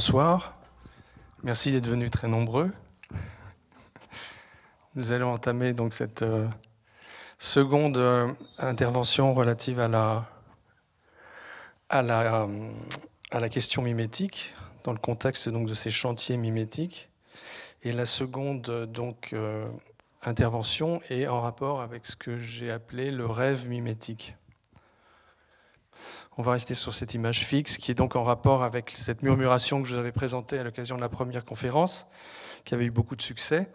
bonsoir. Merci d'être venus très nombreux. Nous allons entamer donc cette seconde intervention relative à la question mimétique, dans le contexte donc de ces chantiers mimétiques. Et la seconde intervention est en rapport avec ce que j'ai appelé le rêve mimétique. On va rester sur cette image fixe qui est donc en rapport avec cette murmuration que je vous avais présentée à l'occasion de la première conférence, qui avait eu beaucoup de succès,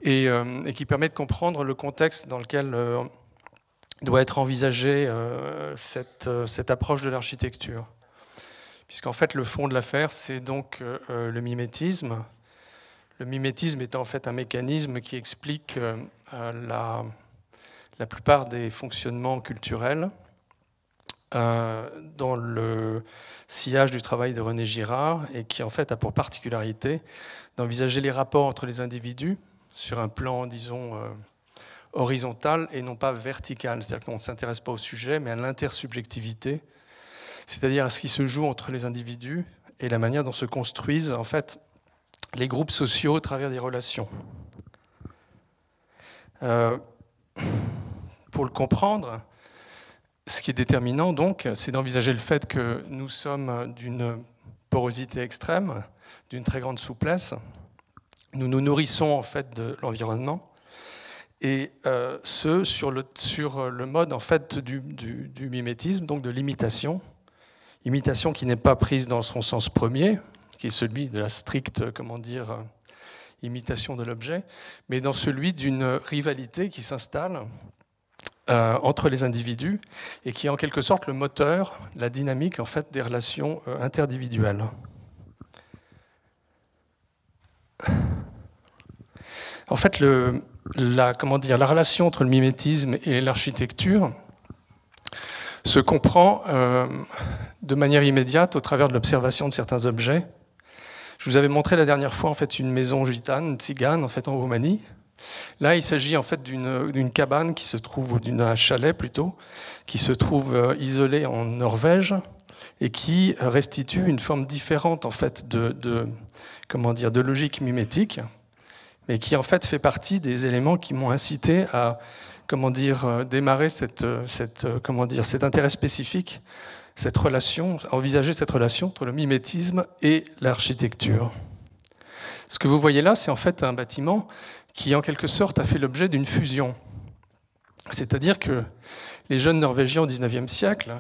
et qui permet de comprendre le contexte dans lequel doit être envisagée cette approche de l'architecture. Puisqu'en fait, le fond de l'affaire, c'est donc le mimétisme. Le mimétisme est en fait un mécanisme qui explique la plupart des fonctionnements culturels, dans le sillage du travail de René Girard, et qui en fait a pour particularité d'envisager les rapports entre les individus sur un plan, disons, horizontal et non pas vertical. C'est-à-dire qu'on ne s'intéresse pas au sujet, mais à l'intersubjectivité, c'est-à-dire à ce qui se joue entre les individus et la manière dont se construisent en fait les groupes sociaux au travers des relations. Pour le comprendre, ce qui est déterminant, donc, c'est d'envisager le fait que nous sommes d'une porosité extrême, d'une très grande souplesse. Nous nous nourrissons en fait de l'environnement, et ce sur le mode en fait du mimétisme, donc de l'imitation. Imitation qui n'est pas prise dans son sens premier, qui est celui de la stricte, imitation de l'objet, mais dans celui d'une rivalité qui s'installe entre les individus et qui est en quelque sorte le moteur, la dynamique en fait des relations interindividuelles. En fait, la relation entre le mimétisme et l'architecture se comprend de manière immédiate au travers de l'observation de certains objets. Je vous avais montré la dernière fois en fait une maison gitane, tzigane en fait en Roumanie. Là, il s'agit en fait d'une cabane qui se trouve, ou d'un chalet plutôt, qui se trouve isolé en Norvège et qui restitue une forme différente en fait de logique mimétique, mais qui en fait fait partie des éléments qui m'ont incité à démarrer cet intérêt spécifique, cette relation, envisager cette relation entre le mimétisme et l'architecture. Ce que vous voyez là, c'est en fait un bâtiment qui, en quelque sorte, a fait l'objet d'une fusion. C'est-à-dire que les jeunes Norvégiens au XIXe siècle,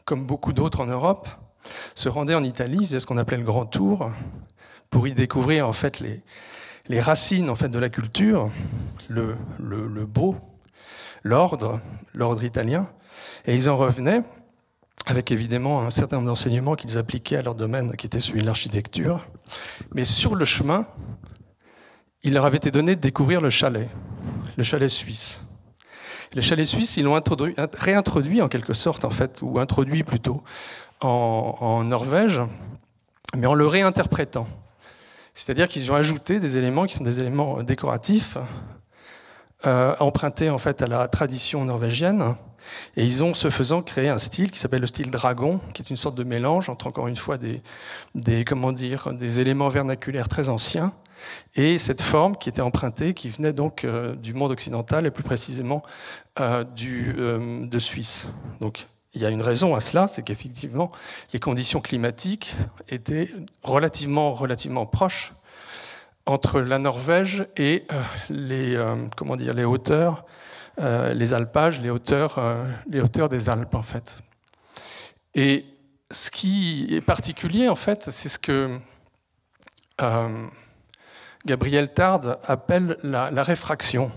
comme beaucoup d'autres en Europe, se rendaient en Italie, c'est ce qu'on appelait le Grand Tour, pour y découvrir en fait les racines en fait de la culture, le beau, l'ordre italien, et ils en revenaient avec évidemment un certain nombre d'enseignements qu'ils appliquaient à leur domaine, qui était celui de l'architecture. Mais sur le chemin, il leur avait été donné de découvrir le chalet suisse. Le chalet suisse, ils l'ont réintroduit en quelque sorte, en fait, ou introduit plutôt, en Norvège, mais en le réinterprétant. C'est-à-dire qu'ils ont ajouté des éléments qui sont des éléments décoratifs, empruntés en fait à la tradition norvégienne, et ils ont, ce faisant, créé un style qui s'appelle le style dragon, qui est une sorte de mélange entre, encore une fois, des éléments vernaculaires très anciens, et cette forme qui était empruntée, qui venait donc du monde occidental, et plus précisément de Suisse. Donc il y a une raison à cela, c'est qu'effectivement, les conditions climatiques étaient relativement proches entre la Norvège et les hauteurs, les alpages, les hauteurs des Alpes, en fait. Et ce qui est particulier, en fait, c'est ce que Gabriel Tarde appelle la réfraction.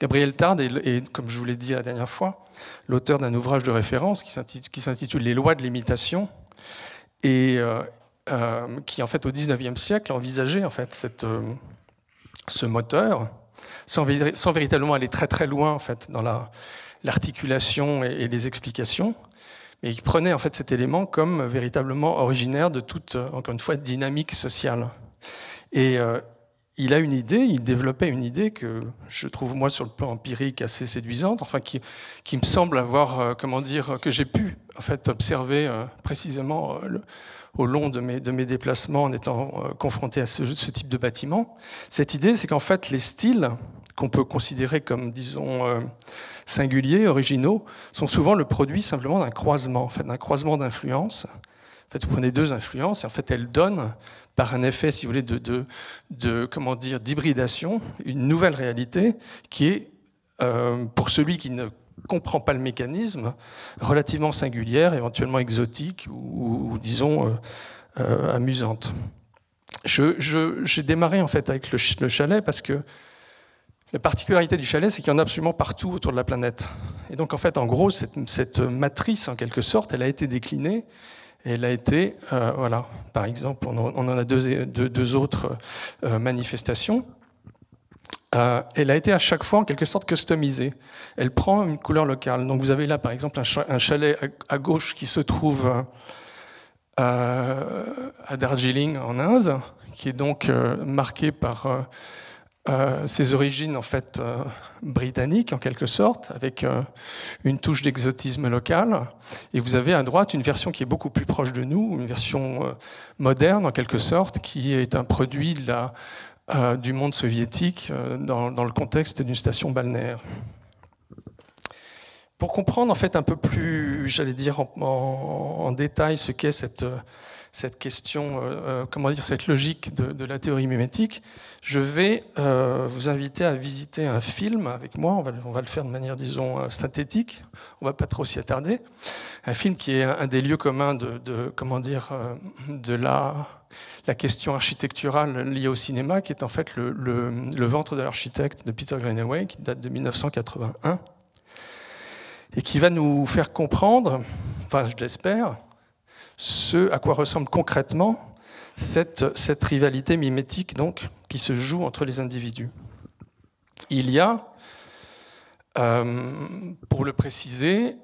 Gabriel Tarde est, comme je vous l'ai dit la dernière fois, l'auteur d'un ouvrage de référence qui s'intitule « Les lois de l'imitation » et qui, en fait, au XIXe siècle, envisageait en fait, ce moteur, sans véritablement aller très très loin en fait, dans l'articulation et les explications, mais il prenait en fait, cet élément comme véritablement originaire de toute, encore une fois, dynamique sociale. Et il développait une idée que je trouve, moi, sur le plan empirique, assez séduisante, enfin, qui me semble avoir, que j'ai pu en fait, observé précisément au long de mes déplacements en étant confronté à ce type de bâtiment. Cette idée, c'est qu'en fait, les styles qu'on peut considérer comme, disons, singuliers, originaux, sont souvent le produit simplement d'un croisement, en fait, d'un croisement d'influences. En fait, vous prenez deux influences et en fait, elles donnent, par un effet, si vous voulez, comment dire, d'hybridation, une nouvelle réalité qui est, pour celui qui ne comprend pas le mécanisme, relativement singulière, éventuellement exotique ou disons, amusante. J'ai démarré en fait avec le chalet parce que la particularité du chalet, c'est qu'il y en a absolument partout autour de la planète. Et donc, en fait, en gros, cette matrice, en quelque sorte, elle a été déclinée. Et elle a été, voilà, par exemple, on en a deux autres manifestations. Elle a été à chaque fois, en quelque sorte, customisée. Elle prend une couleur locale. Donc, vous avez là, par exemple, un chalet à gauche qui se trouve à Darjeeling, en Inde, qui est donc marqué par ses origines en fait britanniques en quelque sorte, avec une touche d'exotisme local. Et vous avez à droite une version qui est beaucoup plus proche de nous, une version moderne en quelque sorte, qui est un produit du monde soviétique dans le contexte d'une station balnéaire. Pour comprendre en fait un peu plus, j'allais dire en détail ce qu'est cette question, comment dire, cette logique de la théorie mimétique, je vais vous inviter à visiter un film avec moi. On va le faire de manière, disons, synthétique. On ne va pas trop s'y attarder. Un film qui est un des lieux communs comment dire, de la question architecturale liée au cinéma, qui est en fait le ventre de l'architecte de Peter Greenaway, qui date de 1981, et qui va nous faire comprendre, enfin je l'espère, ce à quoi ressemble concrètement cette rivalité mimétique donc, qui se joue entre les individus. Il y a, pour le préciser,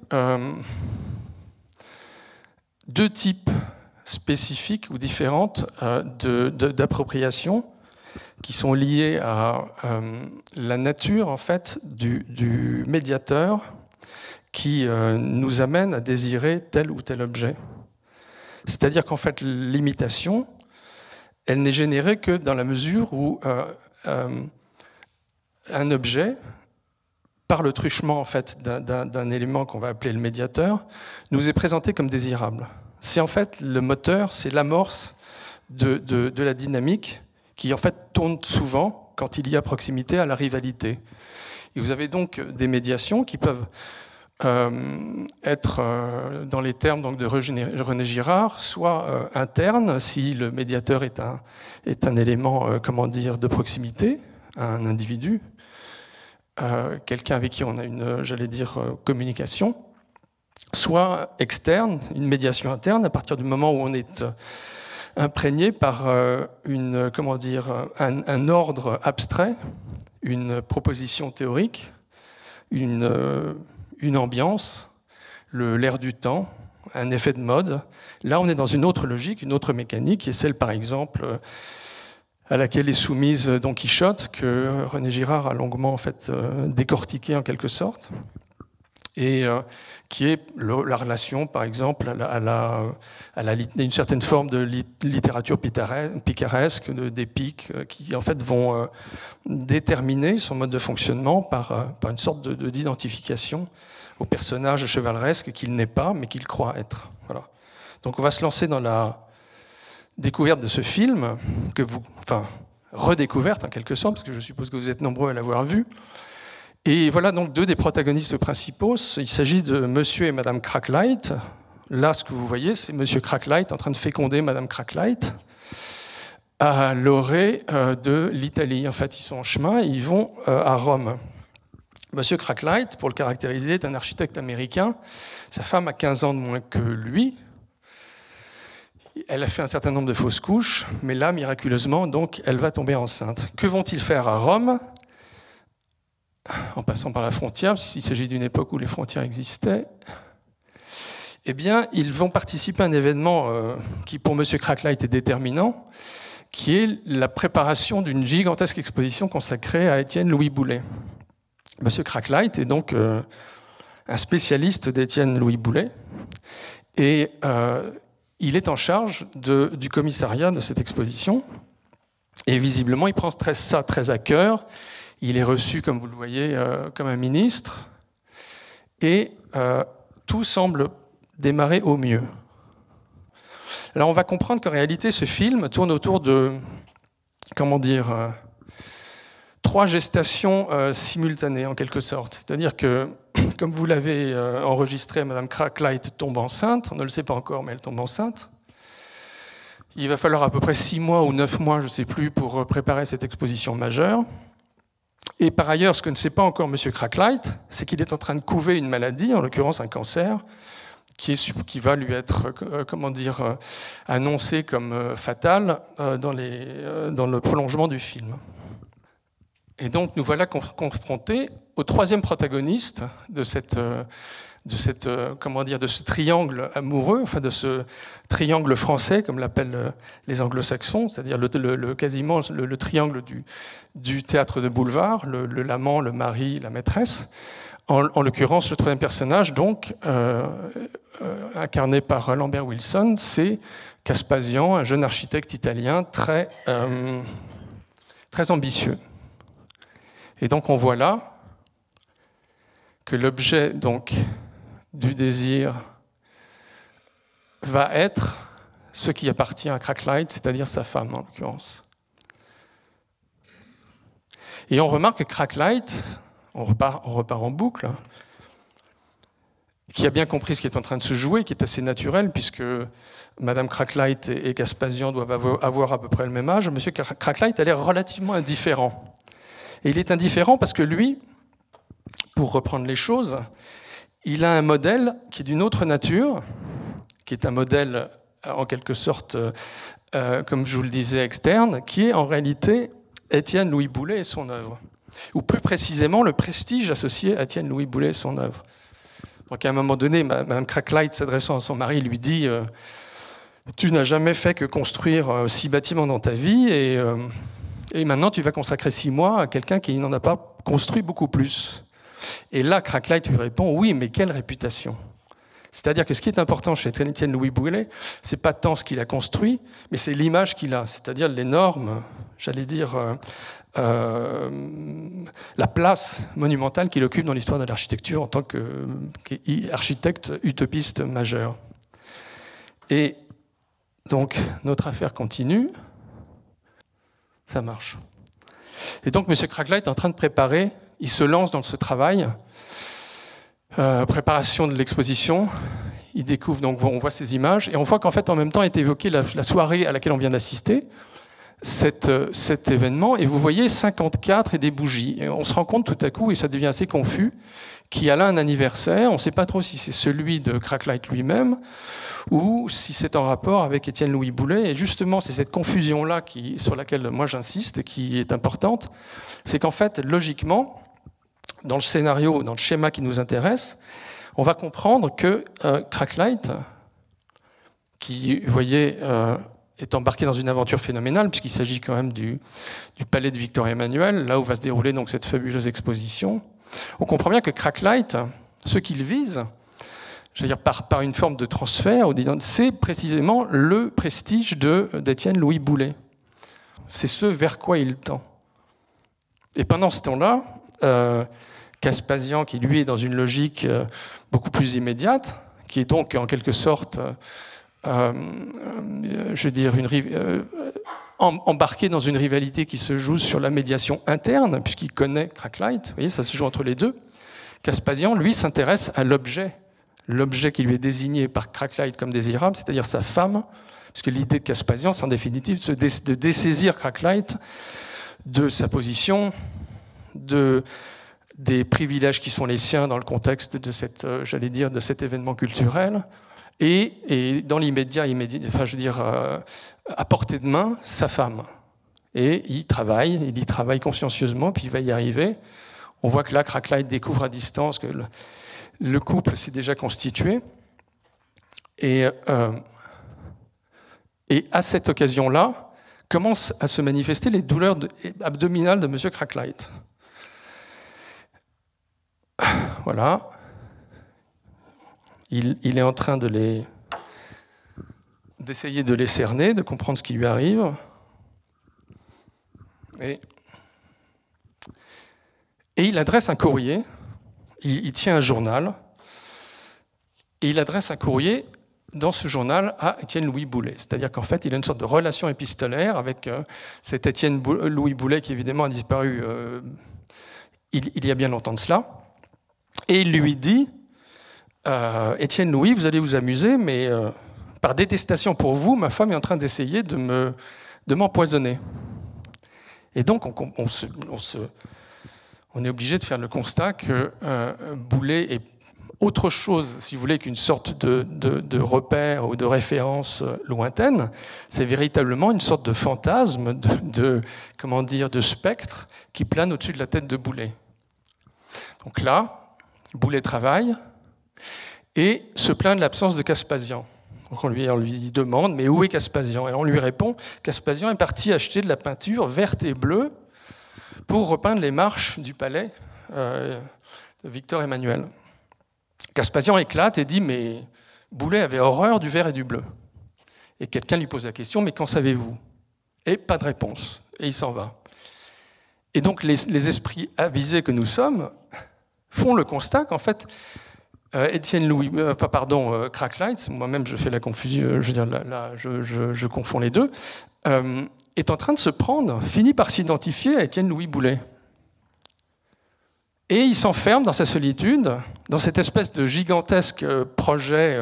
deux types spécifiques ou différentes d'appropriation qui sont liées à la nature en fait, du médiateur qui nous amène à désirer tel ou tel objet. C'est-à-dire qu'en fait, l'imitation, elle n'est générée que dans la mesure où un objet, par le truchement en fait, d'un élément qu'on va appeler le médiateur, nous est présenté comme désirable. C'est en fait le moteur, c'est l'amorce de la dynamique qui en fait tourne souvent quand il y a proximité à la rivalité. Et vous avez donc des médiations qui peuvent être, dans les termes donc, de René Girard, soit interne, si le médiateur est un élément comment dire, de proximité, un individu, quelqu'un avec qui on a une, j'allais dire, communication, soit externe, une médiation interne, à partir du moment où on est imprégné par comment dire, un ordre abstrait, une proposition théorique, une ambiance, l'air du temps, un effet de mode. Là, on est dans une autre logique, une autre mécanique, qui est celle, par exemple, à laquelle est soumise Don Quichotte, que René Girard a longuement en fait, décortiqué en quelque sorte, et qui est la relation, par exemple, à une certaine forme de littérature picaresque, d'épique, qui en fait vont déterminer son mode de fonctionnement par une sorte d'identification au personnage chevaleresque qu'il n'est pas, mais qu'il croit être. Voilà. Donc on va se lancer dans la découverte de ce film, redécouverte en quelque sorte, parce que je suppose que vous êtes nombreux à l'avoir vu. Et voilà donc deux des protagonistes principaux. Il s'agit de Monsieur et Madame Cracklight. Là, ce que vous voyez, c'est Monsieur Cracklight en train de féconder Madame Cracklight à l'orée de l'Italie. En fait, ils sont en chemin et ils vont à Rome. Monsieur Cracklight, pour le caractériser, est un architecte américain. Sa femme a 15 ans de moins que lui. Elle a fait un certain nombre de fausses couches, mais là, miraculeusement, donc, elle va tomber enceinte. Que vont-ils faire à Rome ? En passant par la frontière, s'il s'agit d'une époque où les frontières existaient, eh bien, ils vont participer à un événement qui, pour M. Cracklight, est déterminant, qui est la préparation d'une gigantesque exposition consacrée à Étienne Louis Boullée. M. Cracklight est donc un spécialiste d'Étienne Louis Boullée, Et il est en charge du commissariat de cette exposition. Et visiblement, il prend ça très à cœur. Il est reçu, comme vous le voyez, comme un ministre. Et tout semble démarrer au mieux. Alors on va comprendre qu'en réalité, ce film tourne autour de, comment dire, 3 gestations simultanées, en quelque sorte. C'est-à-dire que, comme vous l'avez enregistré, Madame Cracklight tombe enceinte. On ne le sait pas encore, mais elle tombe enceinte. Il va falloir à peu près 6 mois ou 9 mois, je ne sais plus, pour préparer cette exposition majeure. Et par ailleurs, ce que ne sait pas encore M. Cracklight, c'est qu'il est en train de couver une maladie, en l'occurrence un cancer, qui va lui être annoncé comme fatal dans le prolongement du film. Et donc nous voilà confrontés au 3e protagoniste de ce triangle amoureux, enfin de ce triangle français, comme l'appellent les anglo-saxons, c'est-à-dire quasiment le triangle du théâtre de boulevard, l'amant, le mari, la maîtresse. En l'occurrence, le 3e personnage, donc, incarné par Lambert Wilson, c'est Caspasian, un jeune architecte italien très ambitieux. Et donc on voit là que l'objet donc du désir va être ce qui appartient à Cracklight, c'est-à-dire sa femme en l'occurrence. Et on remarque que Cracklight, on repart en boucle, qui a bien compris ce qui est en train de se jouer, qui est assez naturel, puisque Madame Cracklight et Caspasian doivent avoir à peu près le même âge. Monsieur Cracklight a l'air relativement indifférent. Et il est indifférent parce que lui, pour reprendre les choses, il a un modèle qui est d'une autre nature, qui est un modèle en quelque sorte, comme je vous le disais, externe, qui est en réalité Étienne Louis Boullée et son œuvre. Ou plus précisément, le prestige associé à Étienne Louis Boullée et son œuvre. Donc à un moment donné, Mme Cracklight, s'adressant à son mari, lui dit « Tu n'as jamais fait que construire 6 bâtiments dans ta vie et maintenant tu vas consacrer 6 mois à quelqu'un qui n'en a pas construit beaucoup plus. » Et là, Cracklight lui répond « Oui, mais quelle réputation ?» C'est-à-dire que ce qui est important chez Étienne Louis Boullée, c'est pas tant ce qu'il a construit, mais c'est l'image qu'il a, c'est-à-dire l'énorme, j'allais dire, la place monumentale qu'il occupe dans l'histoire de l'architecture en tant qu'architecte utopiste majeur. Et donc, notre affaire continue. Ça marche. Et donc, M. Cracklight est en train de préparer, il se lance dans ce travail, préparation de l'exposition. Il découvre, donc on voit ces images, et on voit qu'en fait, en même temps, est évoquée la soirée à laquelle on vient d'assister, cet événement, et vous voyez 54 et des bougies. Et on se rend compte tout à coup, et ça devient assez confus, qu'il y a là un anniversaire. On ne sait pas trop si c'est celui de Cracklight lui-même ou si c'est en rapport avec Étienne Louis Boullée. Et justement, c'est cette confusion-là sur laquelle moi j'insiste et qui est importante. C'est qu'en fait, logiquement, dans le scénario, dans le schéma qui nous intéresse, on va comprendre que Cracklight, qui, vous voyez, est embarqué dans une aventure phénoménale, puisqu'il s'agit quand même du palais de Victor-Emmanuel, là où va se dérouler donc cette fabuleuse exposition. On comprend bien que Cracklight, ce qu'il vise, j'allais dire par une forme de transfert, c'est précisément le prestige d'Étienne Louis Boullée. C'est ce vers quoi il tend. Et pendant ce temps-là, Caspasian, qui lui est dans une logique beaucoup plus immédiate, qui est donc en quelque sorte, je veux dire, embarqué dans une rivalité qui se joue sur la médiation interne, puisqu'il connaît Cracklight, vous voyez, ça se joue entre les deux. Caspasian, lui, s'intéresse à l'objet qui lui est désigné par Cracklight comme désirable, c'est-à-dire sa femme, puisque l'idée de Caspasian, c'est en définitive de dessaisir Cracklight de sa position, des privilèges qui sont les siens dans le contexte de j'allais dire, de cet événement culturel, et dans l'immédiat, enfin, je veux dire, à portée de main, sa femme. Et il y travaille consciencieusement, puis il va y arriver. On voit que là, Cracklight découvre à distance que le couple s'est déjà constitué. Et à cette occasion-là, commencent à se manifester les douleurs abdominales de M. Cracklight. Voilà. il est en train d'essayer de les cerner, de comprendre ce qui lui arrive. Et il adresse un courrier, il tient un journal, et il adresse un courrier dans ce journal à Étienne-Louis Boullée. C'est-à-dire qu'en fait, il a une sorte de relation épistolaire avec cet Étienne-Louis Boullée qui évidemment a disparu il y a bien longtemps de cela. Et il lui dit, Étienne-Louis, vous allez vous amuser, mais par détestation pour vous, ma femme est en train d'essayer de m'empoisonner. Et donc, on est obligé de faire le constat que Boullée est autre chose, si vous voulez, qu'une sorte de repère ou de référence lointaine. C'est véritablement une sorte de fantasme, de spectre qui plane au-dessus de la tête de Boullée. Donc là, Boullée travaille et se plaint de l'absence de Caspasian. Donc on lui demande, mais où est Caspasian? Et on lui répond, Caspasian est parti acheter de la peinture verte et bleue pour repeindre les marches du palais de Victor Emmanuel. Caspasian éclate et dit, mais Boullée avait horreur du vert et du bleu. Et quelqu'un lui pose la question, mais qu'en savez-vous? Et pas de réponse. Et il s'en va. Et donc les esprits avisés que nous sommes font le constat qu'en fait, Cracklight, moi-même je fais la confusion, je confonds les deux, est en train de se prendre, finit par s'identifier à Étienne-Louis Boullée. Et il s'enferme dans sa solitude, dans cette espèce de gigantesque projet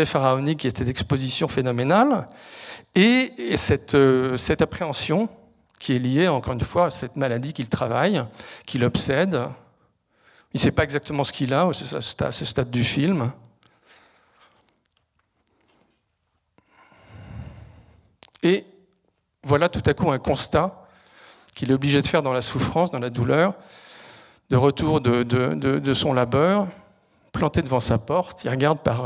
pharaonique qui est cette exposition phénoménale, et cette appréhension qui est liée, encore une fois, à cette maladie qu'il travaille, qui l'obsède. Il ne sait pas exactement ce qu'il a à ce stade du film. Et voilà tout à coup un constat qu'il est obligé de faire dans la souffrance, dans la douleur, de retour de son labeur, planté devant sa porte. Il regarde par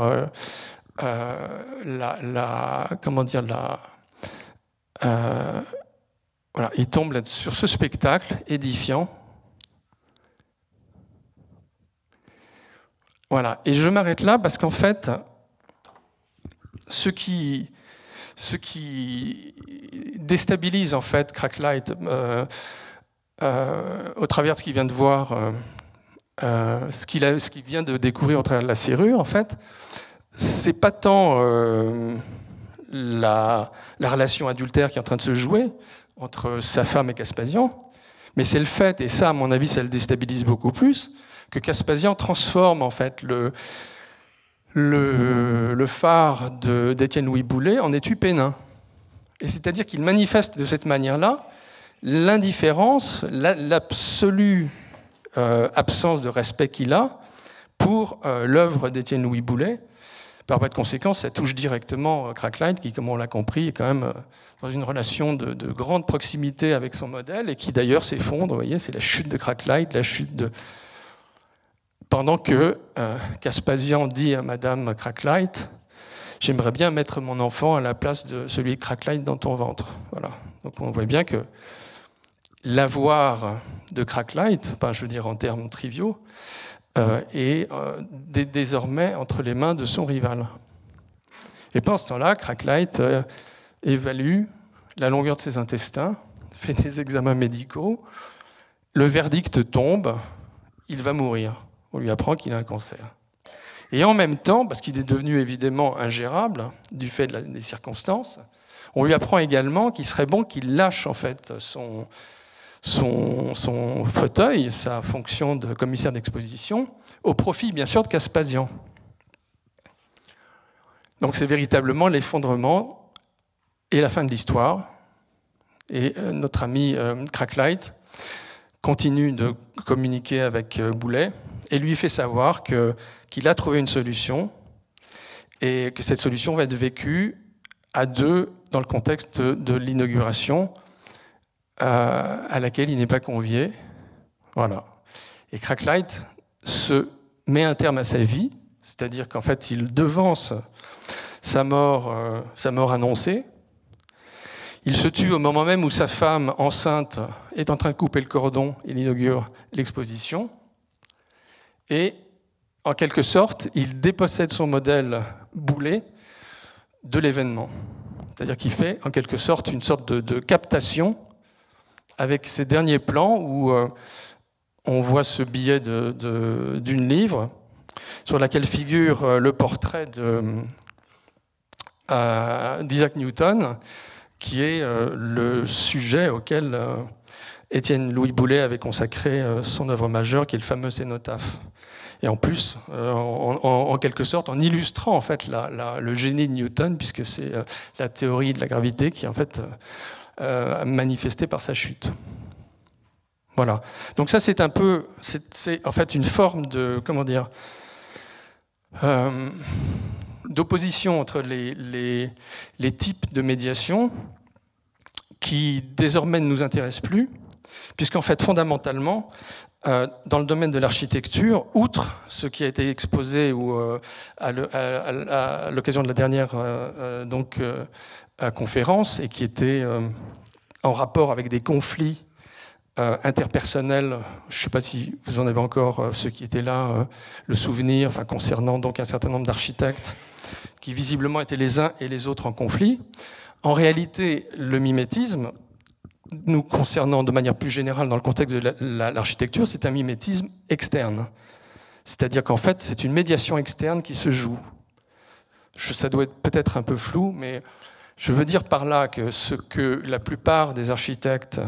voilà, il tombe sur ce spectacle édifiant. Voilà, et je m'arrête là parce qu'en fait, ce qui déstabilise en fait Cracklight au travers de ce qu'il vient de voir, ce qu'il vient de découvrir au travers de la serrure, en fait, c'est pas tant la relation adultère qui est en train de se jouer entre sa femme et Caspasian, mais c'est le fait, et ça, à mon avis, ça le déstabilise beaucoup plus, que Caspasian transforme en fait le phare d'Étienne-Louis Boullée en étui Pénin. Et c'est-à-dire qu'il manifeste de cette manière-là l'indifférence, l'absolue absence de respect qu'il a pour l'œuvre d'Étienne-Louis Boullée. Par voie de conséquence, ça touche directement Cracklight, qui, comme on l'a compris, est quand même dans une relation de grande proximité avec son modèle, et qui d'ailleurs s'effondre. Vous voyez, c'est la chute de Cracklight, la chute de... Pendant que Caspasian dit à Madame Cracklight, « J'aimerais bien mettre mon enfant à la place de celui de Cracklight dans ton ventre. » Voilà. Donc on voit bien que l'avoir de Cracklight, enfin, je veux dire en termes triviaux, est désormais entre les mains de son rival. Et pendant ce temps-là, Cracklight évalue la longueur de ses intestins, fait des examens médicaux, le verdict tombe, il va mourir. On lui apprend qu'il a un cancer. Et en même temps, parce qu'il est devenu évidemment ingérable du fait des circonstances, on lui apprend également qu'il serait bon qu'il lâche en fait son fauteuil, sa fonction de commissaire d'exposition, au profit bien sûr de Caspasian. Donc c'est véritablement l'effondrement et la fin de l'histoire. Et notre ami Cracklight continue de communiquer avec Boullée et lui fait savoir qu'il a trouvé une solution et que cette solution va être vécue à deux dans le contexte de l'inauguration à laquelle il n'est pas convié. Voilà. Et Cracklight se met un terme à sa vie, c'est-à-dire qu'en fait, il devance sa mort annoncée. Il se tue au moment même où sa femme enceinte est en train de couper le cordon. Il inaugure l'exposition. Et en quelque sorte, il dépossède son modèle Boulé de l'événement. C'est-à-dire qu'il fait en quelque sorte une sorte de captation avec ces derniers plans où on voit ce billet d'une livre sur laquelle figure le portrait d'Isaac Newton, qui est le sujet auquel Étienne Louis Boulay avait consacré son œuvre majeure, qui est le fameux cénotaphe. Et en plus, en quelque sorte, en illustrant en fait le génie de Newton, puisque c'est la théorie de la gravité qui est en fait manifestée par sa chute. Voilà. Donc ça, c'est un peu, c'est en fait une forme de, comment dire, d'opposition entre les types de médiation qui désormais ne nous intéressent plus, puisqu'en fait, fondamentalement, dans le domaine de l'architecture, outre ce qui a été exposé ou, à l'occasion de la dernière conférence et qui était en rapport avec des conflits interpersonnels, je ne sais pas si vous en avez encore, ceux qui étaient là, le souvenir, enfin, concernant donc un certain nombre d'architectes qui visiblement étaient les uns et les autres en conflit. En réalité, le mimétisme, nous concernant de manière plus générale dans le contexte de l'architecture, c'est un mimétisme externe. C'est-à-dire qu'en fait, c'est une médiation externe qui se joue. Ça doit être peut-être un peu flou, mais je veux dire par là que ce que la plupart des architectes,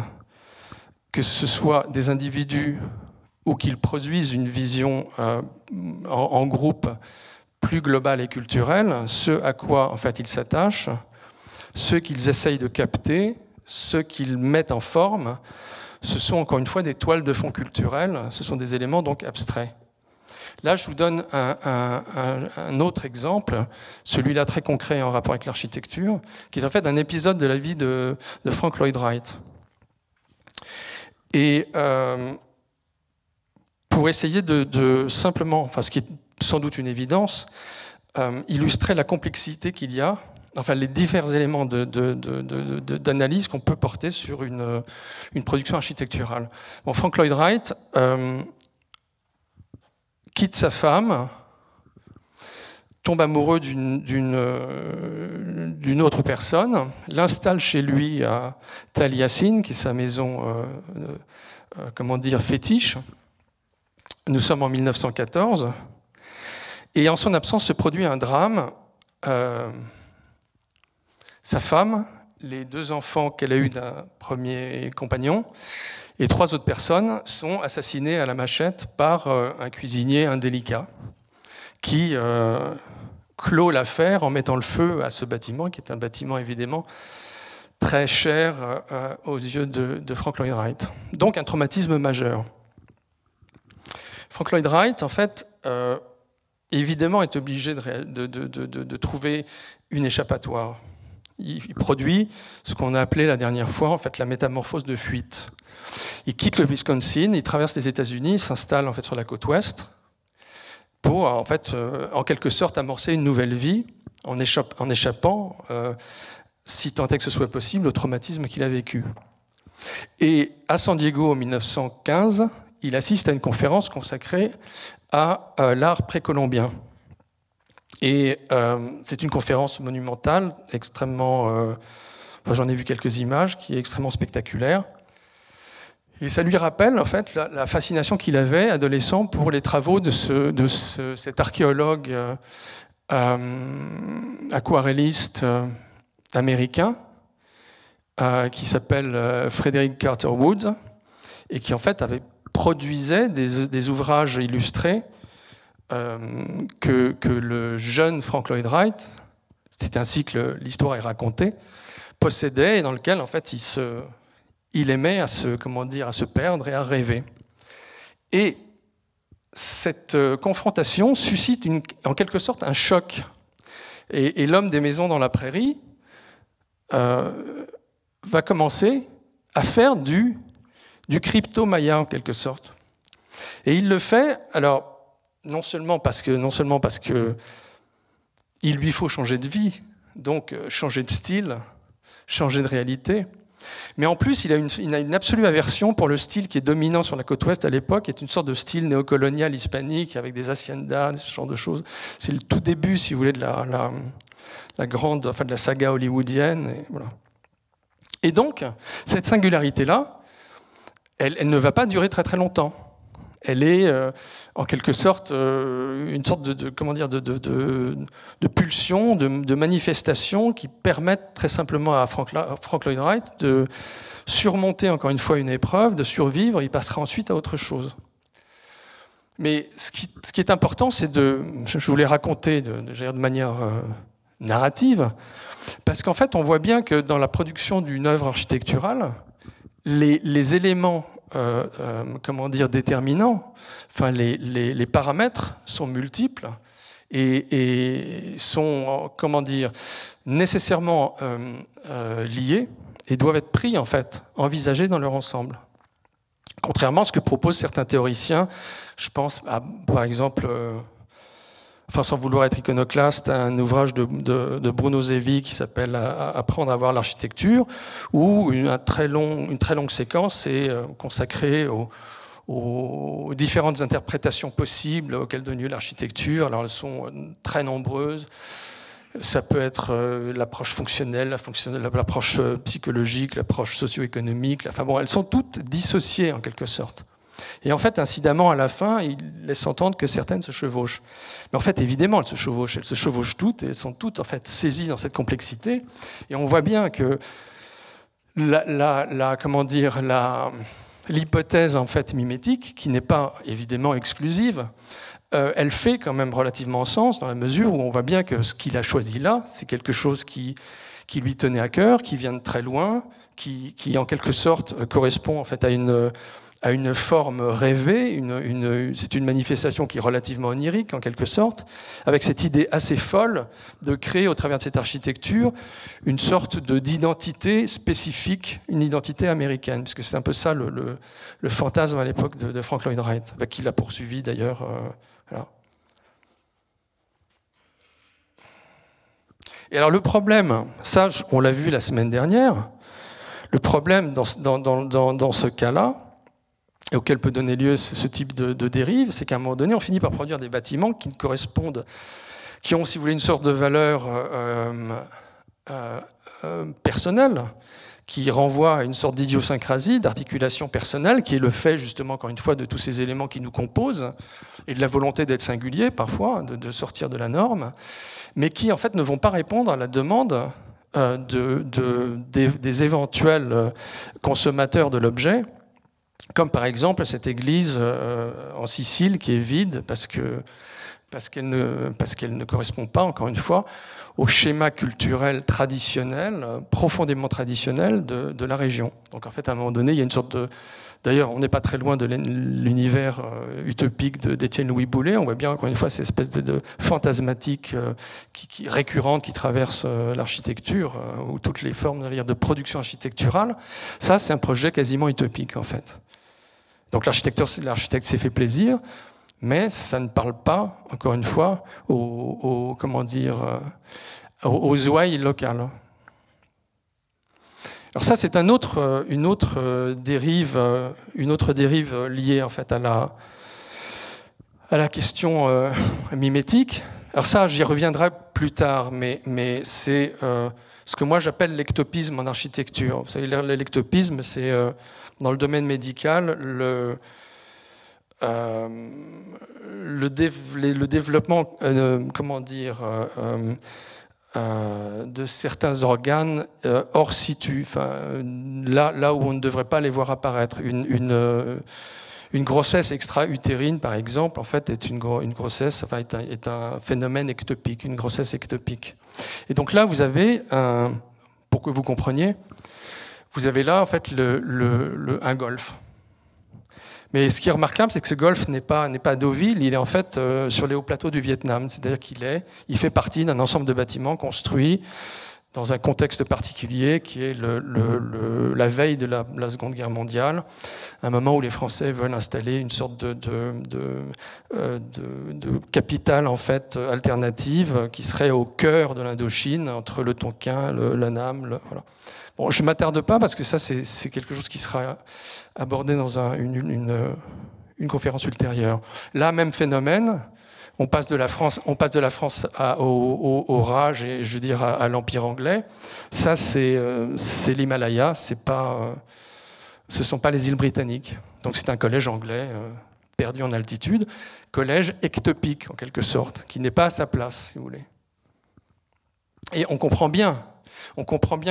que ce soit des individus ou qu'ils produisent une vision en groupe plus globale et culturelle, ce à quoi en fait ils s'attachent, ce qu'ils essayent de capter, ce qu'ils mettent en forme, ce sont encore une fois des toiles de fond culturelles, ce sont des éléments donc abstraits. Là, je vous donne un autre exemple, celui-là très concret en rapport avec l'architecture, qui est en fait un épisode de la vie de Frank Lloyd Wright. Et pour essayer de simplement, enfin ce qui est sans doute une évidence, illustrer la complexité qu'il y a, enfin les divers éléments d'analyse qu'on peut porter sur une production architecturale. Bon, Frank Lloyd Wright quitte sa femme, tombe amoureux d'une autre personne, l'installe chez lui à Taliesin, qui est sa maison, comment dire, fétiche. Nous sommes en 1914, et en son absence se produit un drame. Sa femme, les 2 enfants qu'elle a eus d'un premier compagnon, et 3 autres personnes sont assassinées à la machette par un cuisinier indélicat qui clôt l'affaire en mettant le feu à ce bâtiment, qui est un bâtiment évidemment très cher aux yeux de Frank Lloyd Wright. Donc un traumatisme majeur. Frank Lloyd Wright, en fait, évidemment est obligé de trouver une échappatoire. Il produit ce qu'on a appelé la dernière fois en fait, la métamorphose de fuite. Il quitte le Wisconsin, il traverse les États-Unis, il s'installe en fait, sur la côte ouest pour en fait, en quelque sorte amorcer une nouvelle vie en échappant, si tant est que ce soit possible, au traumatisme qu'il a vécu. Et à San Diego en 1915, il assiste à une conférence consacrée à l'art précolombien. Et c'est une conférence monumentale, extrêmement... j'en ai vu quelques images, qui est extrêmement spectaculaire. Et ça lui rappelle en fait la fascination qu'il avait, adolescent, pour les travaux de cet archéologue aquarelliste américain qui s'appelle Frederick Carter Woods et qui en fait produisait des ouvrages illustrés que le jeune Frank Lloyd Wright, c'est ainsi que l'histoire est racontée, possédait et dans lequel en fait il aimait à se perdre et à rêver. Et cette confrontation suscite en quelque sorte un choc. Et l'homme des maisons dans la prairie va commencer à faire du crypto-maya en quelque sorte. Et il le fait, alors non seulement parce que il lui faut changer de vie, donc changer de style, changer de réalité, Mais en plus, il a une absolue aversion pour le style qui est dominant sur la côte ouest à l'époque, qui est une sorte de style néocolonial hispanique, avec des haciendas, ce genre de choses. C'est le tout début, si vous voulez, de la saga hollywoodienne. Et, voilà. Et donc, cette singularité-là, elle ne va pas durer très très longtemps. Elle est en quelque sorte une sorte de pulsion, de manifestation qui permettent très simplement à Frank Lloyd Wright de surmonter encore une fois une épreuve, de survivre. Il passera ensuite à autre chose. Mais ce qui est important, c'est je voulais raconter de manière narrative, parce qu'en fait, on voit bien que dans la production d'une œuvre architecturale, les éléments déterminants, enfin les paramètres sont multiples et sont nécessairement liés et doivent être pris en fait, envisagés dans leur ensemble. Contrairement à ce que proposent certains théoriciens, je pense par exemple, sans vouloir être iconoclaste, un ouvrage de Bruno Zevi qui s'appelle Apprendre à voir l'architecture, où une très longue séquence est consacrée aux différentes interprétations possibles auxquelles donne lieu l'architecture. Alors elles sont très nombreuses. Ça peut être l'approche fonctionnelle, l'approche psychologique, l'approche socio-économique. Elles sont toutes dissociées en quelque sorte. Et en fait, incidemment, à la fin, il laisse entendre que certaines se chevauchent. Mais en fait, évidemment, elles se chevauchent toutes, et elles sont toutes en fait saisies dans cette complexité. Et on voit bien que l'hypothèse en fait mimétique, qui n'est pas évidemment exclusive, elle fait quand même relativement sens dans la mesure où on voit bien que ce qu'il a choisi là, c'est quelque chose qui lui tenait à cœur, qui vient de très loin, qui en quelque sorte correspond en fait à une forme rêvée, c'est une manifestation qui est relativement onirique en quelque sorte, avec cette idée assez folle de créer au travers de cette architecture une sorte d'identité spécifique, une identité américaine, puisque c'est un peu ça le fantasme à l'époque de Frank Lloyd Wright, avec qui il a poursuivi d'ailleurs. Voilà. Et alors le problème, ça on l'a vu la semaine dernière, le problème dans ce cas-là, et auquel peut donner lieu ce type de dérive, c'est qu'à un moment donné, on finit par produire des bâtiments qui correspondent, qui ont, si vous voulez, une sorte de valeur personnelle, qui renvoie à une sorte d'idiosyncrasie, d'articulation personnelle, qui est le fait, justement, encore une fois, de tous ces éléments qui nous composent, et de la volonté d'être singulier, parfois, de sortir de la norme, mais qui, en fait, ne vont pas répondre à la demande des éventuels consommateurs de l'objet, comme par exemple cette église en Sicile qui est vide parce qu'elle ne correspond pas, encore une fois, au schéma culturel traditionnel, profondément traditionnel de la région. Donc en fait, à un moment donné, il y a une sorte de... D'ailleurs, on n'est pas très loin de l'univers utopique d'Étienne Louis Boulet. On voit bien, encore une fois, cette espèce de fantasmatique récurrente qui traverse l'architecture, ou toutes les formes de production architecturale. Ça, c'est un projet quasiment utopique, en fait. Donc l'architecte s'est fait plaisir, mais ça ne parle pas, encore une fois, aux ouailles locales. Alors ça, c'est une autre dérive liée en fait à la question mimétique. Alors ça, j'y reviendrai plus tard, mais c'est ce que moi j'appelle l'ectopisme en architecture. Vous savez, l'ectopisme, c'est dans le domaine médical le développement, de certains organes hors situ, là où on ne devrait pas les voir apparaître. Une grossesse extra-utérine, par exemple, en fait, est une grossesse, est un phénomène ectopique, une grossesse ectopique. Et donc là, vous avez, pour que vous compreniez, vous avez là en fait un golfe. Mais ce qui est remarquable, c'est que ce golfe n'est pas à Deauville, il est en fait sur les hauts plateaux du Vietnam. C'est-à-dire qu'il fait partie d'un ensemble de bâtiments construits dans un contexte particulier qui est la veille de la Seconde Guerre mondiale, un moment où les Français veulent installer une sorte de capitale en fait alternative qui serait au cœur de l'Indochine, entre le Tonkin, l'Annam. Voilà. Bon, je ne m'attarde pas parce que ça c'est quelque chose qui sera abordé dans une conférence ultérieure. Là, même phénomène. On passe de la France au Raj et je veux dire à l'Empire anglais. Ça, c'est l'Himalaya. Ce ne sont pas les îles britanniques. Donc c'est un collège anglais perdu en altitude, collège ectopique en quelque sorte, qui n'est pas à sa place, si vous voulez. Et on comprend bien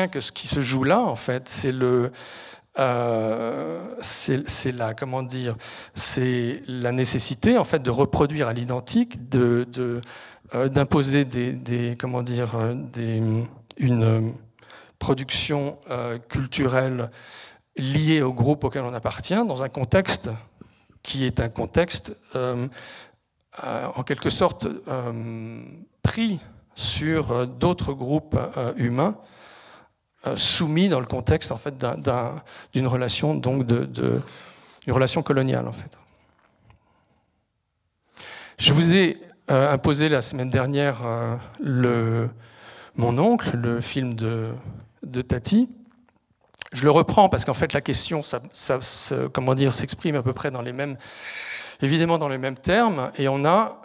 que ce qui se joue là, en fait, c'est la nécessité en fait de reproduire à l'identique, d'imposer une production culturelle liée au groupe auquel on appartient dans un contexte qui est un contexte en quelque sorte pris sur d'autres groupes humains, soumis dans le contexte en fait d'une relation donc d'une relation coloniale en fait. Je vous ai imposé la semaine dernière mon oncle, le film de Tati. Je le reprends parce qu'en fait la question s'exprime à peu près évidemment dans les mêmes termes, et on a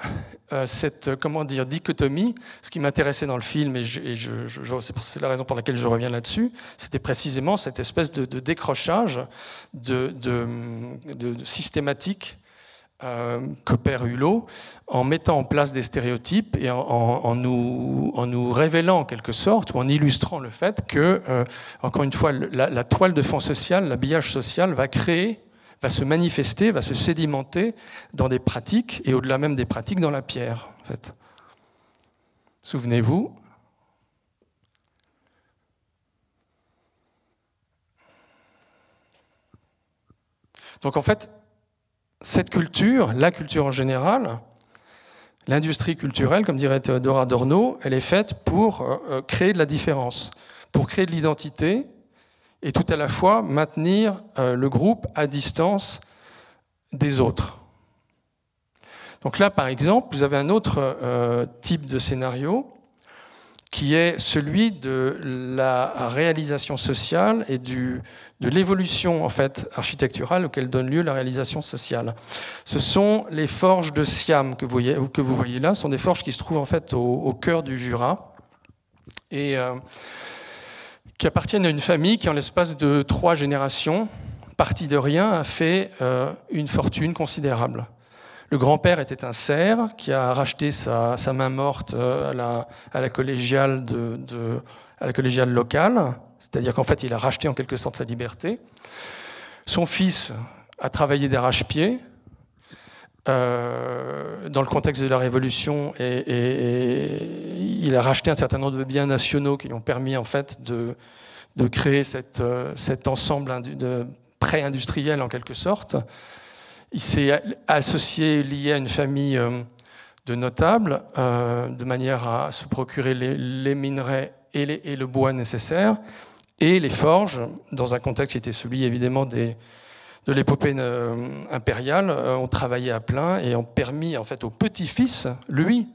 cette dichotomie. Ce qui m'intéressait dans le film, c'est la raison pour laquelle je reviens là-dessus, c'était précisément cette espèce de décrochage systématique qu'opère Hulot en mettant en place des stéréotypes et en nous révélant en quelque sorte, ou en illustrant le fait que, encore une fois, la toile de fond social, l'habillage social va se manifester, va se sédimenter dans des pratiques, et au-delà même des pratiques, dans la pierre. En fait. Souvenez-vous. Donc en fait, cette culture, la culture en général, l'industrie culturelle, comme dirait Théodore Adorno, elle est faite pour créer de la différence, pour créer de l'identité, et tout à la fois maintenir le groupe à distance des autres. Donc là, par exemple, vous avez un autre type de scénario qui est celui de la réalisation sociale et de l'évolution en fait, architecturale auquel donne lieu la réalisation sociale. Ce sont les forges de Siam que vous voyez là, ce sont des forges qui se trouvent en fait au cœur du Jura, et qui appartiennent à une famille qui, en l'espace de 3 générations, partie de rien, a fait une fortune considérable. Le grand-père était un serf qui a racheté sa main morte à la collégiale locale, c'est-à-dire qu'en fait, il a racheté en quelque sorte sa liberté. Son fils a travaillé d'arrache-pied dans le contexte de la Révolution, et il a racheté un certain nombre de biens nationaux qui lui ont permis en fait de créer cet ensemble pré-industriel en quelque sorte. Il s'est associé, lié à une famille de notables, de manière à se procurer les minerais et le bois nécessaire, et les forges, dans un contexte qui était celui évidemment de l'épopée impériale, ont travaillé à plein et ont permis en fait au petit-fils, lui,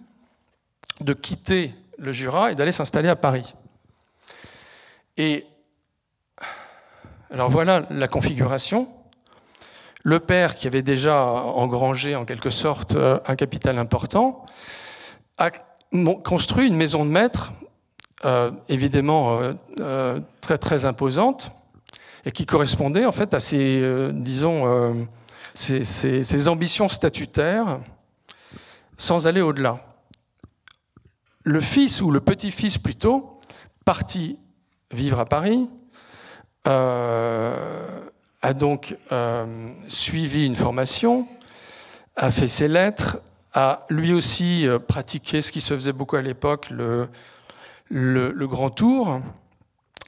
de quitter le Jura et d'aller s'installer à Paris. Et alors voilà la configuration. Le père, qui avait déjà engrangé en quelque sorte un capital important, a construit une maison de maître, évidemment très très imposante, et qui correspondait en fait à ses ambitions statutaires, sans aller au-delà. Le fils, ou le petit-fils plutôt, parti vivre à Paris, a donc suivi une formation, a fait ses lettres, a lui aussi pratiqué ce qui se faisait beaucoup à l'époque, le grand tour.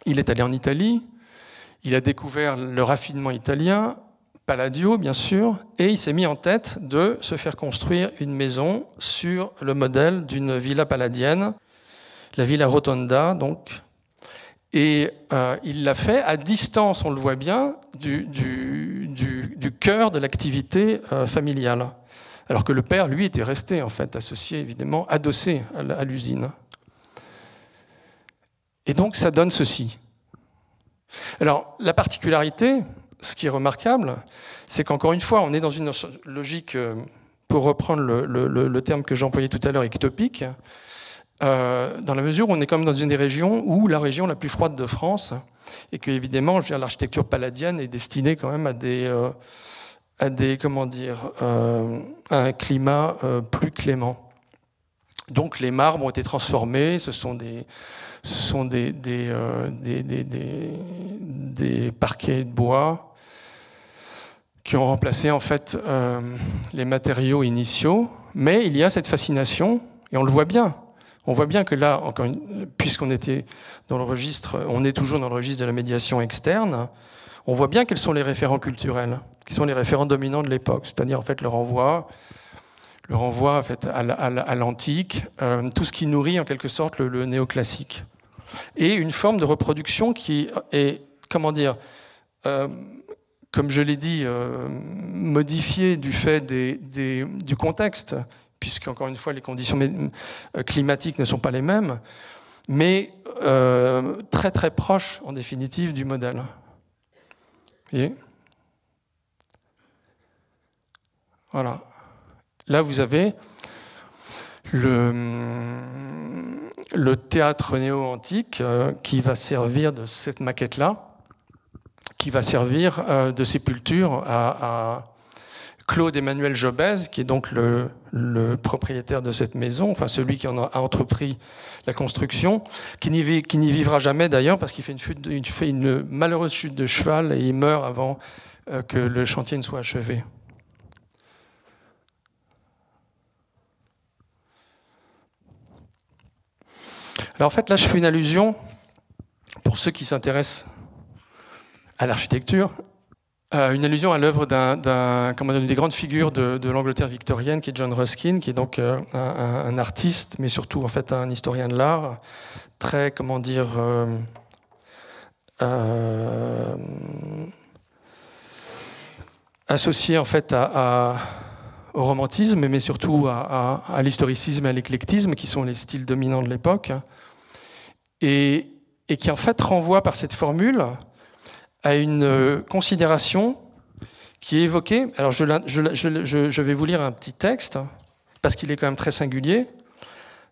Il est allé en Italie, il a découvert le raffinement italien, Palladio bien sûr, et il s'est mis en tête de se faire construire une maison sur le modèle d'une villa palladienne, la Villa Rotonda, donc, Et il l'a fait à distance, on le voit bien, du cœur de l'activité familiale. Alors que le père, lui, était resté, en fait, associé, évidemment, adossé à l'usine. Et donc, ça donne ceci. Alors, la particularité, ce qui est remarquable, c'est qu'encore une fois, on est dans une logique, pour reprendre le terme que j'employais tout à l'heure, ectopique, dans la mesure où on est quand même dans une des régions où la région la plus froide de France, et que évidemment, l'architecture palladienne est destinée quand même à un climat plus clément. Donc les marbres ont été transformés, ce sont des parquets de bois qui ont remplacé en fait les matériaux initiaux, mais il y a cette fascination, et on le voit bien. On voit bien que là, puisqu'on était dans le registre, on est toujours dans le registre de la médiation externe, on voit bien quels sont les référents culturels, qui sont les référents dominants de l'époque, c'est-à-dire en fait le renvoi en fait, à l'antique, tout ce qui nourrit en quelque sorte le néoclassique. Et une forme de reproduction qui est, comment dire, comme je l'ai dit, modifiée du fait du contexte, puisqu'encore une fois, les conditions climatiques ne sont pas les mêmes, mais très très proche, en définitive, du modèle. Vous voyez ? Voilà. Là, vous avez le théâtre néo-antique qui va servir de cette maquette-là, qui va servir de sépulture à Claude Emmanuel Jobez, qui est donc le propriétaire de cette maison, enfin celui qui en a entrepris la construction, qui n'y vivra jamais d'ailleurs, parce qu'il fait une malheureuse chute de cheval et il meurt avant que le chantier ne soit achevé. Alors en fait, là, je fais une allusion, pour ceux qui s'intéressent à l'architecture, une allusion à l'œuvre d'une des grandes figures de l'Angleterre victorienne, qui est John Ruskin, qui est donc un artiste, mais surtout en fait un historien de l'art, très, comment dire, associé en fait au romantisme, mais surtout à l'historicisme et à l'éclectisme, qui sont les styles dominants de l'époque, et qui en fait renvoie par cette formule à une considération qui est évoquée. Alors je vais vous lire un petit texte, parce qu'il est quand même très singulier,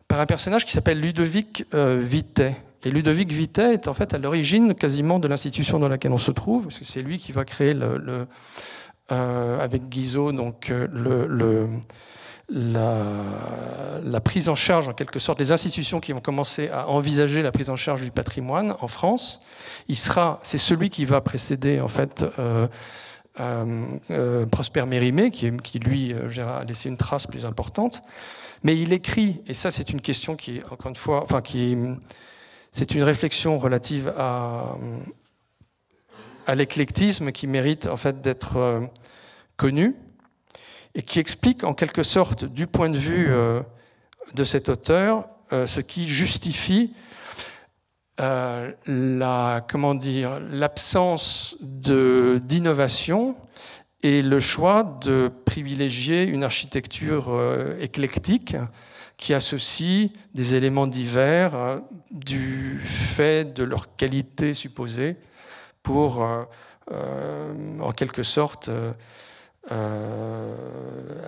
par un personnage qui s'appelle Ludovic Vitet. Et Ludovic Vitet est en fait à l'origine quasiment de l'institution dans laquelle on se trouve, parce que c'est lui qui va créer avec Guizot donc la prise en charge, en quelque sorte, les institutions qui vont commencer à envisager la prise en charge du patrimoine en France. C'est celui qui va précéder en fait Prosper Mérimée, qui lui a laissé une trace plus importante. Mais il écrit, et ça c'est une question qui est encore une fois, enfin c'est une réflexion relative à l'éclectisme qui mérite en fait d'être connue, et qui explique en quelque sorte, du point de vue de cet auteur, ce qui justifie l'absence d'innovation et le choix de privilégier une architecture éclectique qui associe des éléments divers du fait de leur qualité supposée pour, en quelque sorte,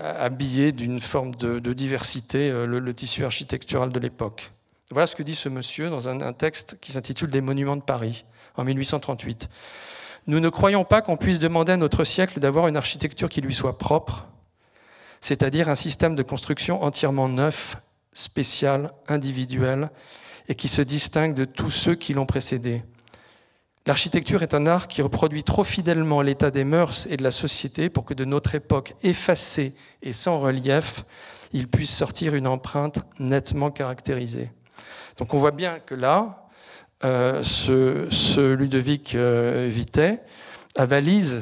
habiller d'une forme de diversité le tissu architectural de l'époque. Voilà ce que dit ce monsieur dans un texte qui s'intitule « Des monuments de Paris » en 1838. « Nous ne croyons pas qu'on puisse demander à notre siècle d'avoir une architecture qui lui soit propre, c'est-à-dire un système de construction entièrement neuf, spécial, individuel, et qui se distingue de tous ceux qui l'ont précédé. L'architecture est un art qui reproduit trop fidèlement l'état des mœurs et de la société pour que de notre époque effacée et sans relief, il puisse sortir une empreinte nettement caractérisée. » Donc on voit bien que là, ce Ludovic Vitet avalise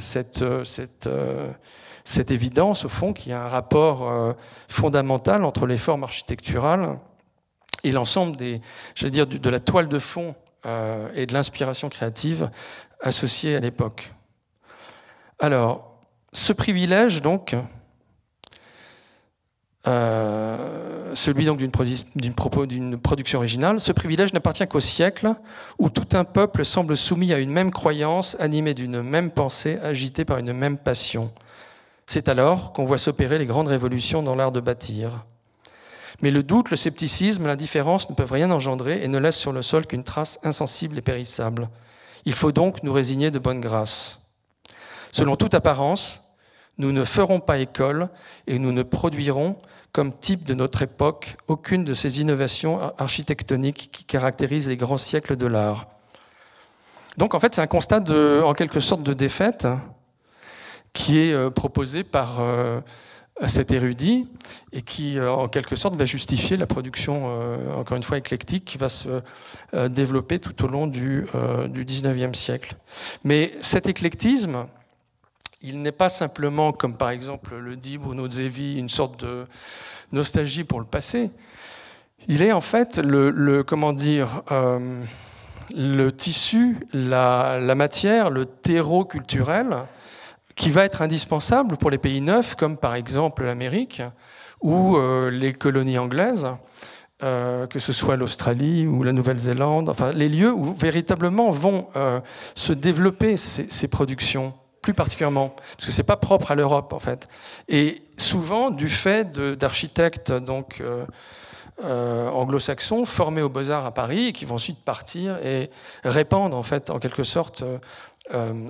cette évidence, au fond, qu'il y a un rapport fondamental entre les formes architecturales et l'ensemble de la toile de fond et de l'inspiration créative associée à l'époque. Alors, ce privilège, donc, celui donc d'une production originale, ce privilège n'appartient qu'au siècle où tout un peuple semble soumis à une même croyance, animé d'une même pensée, agité par une même passion. C'est alors qu'on voit s'opérer les grandes révolutions dans l'art de bâtir. Mais le doute, le scepticisme, l'indifférence ne peuvent rien engendrer et ne laissent sur le sol qu'une trace insensible et périssable. Il faut donc nous résigner de bonne grâce. Selon toute apparence, nous ne ferons pas école et nous ne produirons, comme type de notre époque, aucune de ces innovations architectoniques qui caractérisent les grands siècles de l'art. Donc en fait, c'est un constat en quelque sorte de défaite qui est proposé par cet érudit et qui, en quelque sorte, va justifier la production, encore une fois, éclectique qui va se développer tout au long du XIXe siècle. Mais cet éclectisme, il n'est pas simplement, comme par exemple le dit Bruno Zevi, une sorte de nostalgie pour le passé. Il est en fait le tissu, la matière, le terreau culturel qui va être indispensable pour les pays neufs, comme par exemple l'Amérique ou les colonies anglaises, que ce soit l'Australie ou la Nouvelle-Zélande, enfin les lieux où véritablement vont se développer ces productions, plus particulièrement, parce que c'est pas propre à l'Europe en fait. Et souvent du fait d'architectes donc anglo-saxons formés aux Beaux-Arts à Paris et qui vont ensuite partir et répandre en fait en quelque sorte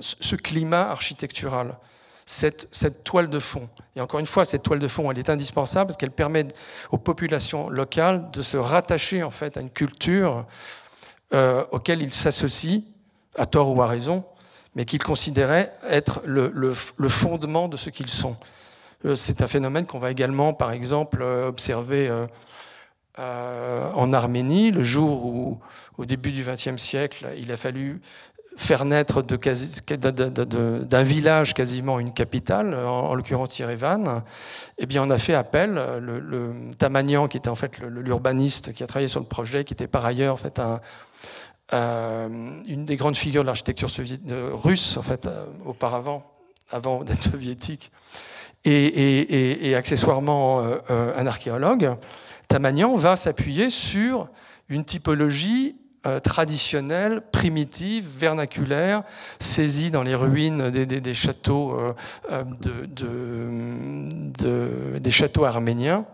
ce climat architectural, cette toile de fond. Et encore une fois, cette toile de fond, elle est indispensable parce qu'elle permet aux populations locales de se rattacher en fait à une culture auquel ils s'associent, à tort ou à raison, mais qu'ils considéraient être le fondement de ce qu'ils sont. C'est un phénomène qu'on va également, par exemple, observer en Arménie, le jour où, au début du XXe siècle, il a fallu faire naître d'un village quasiment une capitale, en l'occurrence Yerevan. Eh bien, on a fait appel, le Tamanian, qui était en fait l'urbaniste qui a travaillé sur le projet, qui était par ailleurs en fait une des grandes figures de l'architecture russe en fait, auparavant, avant d'être soviétique, et accessoirement un archéologue. Tamanian va s'appuyer sur une typologie traditionnelle, primitive, vernaculaire, saisie dans les ruines des châteaux, des châteaux arméniens,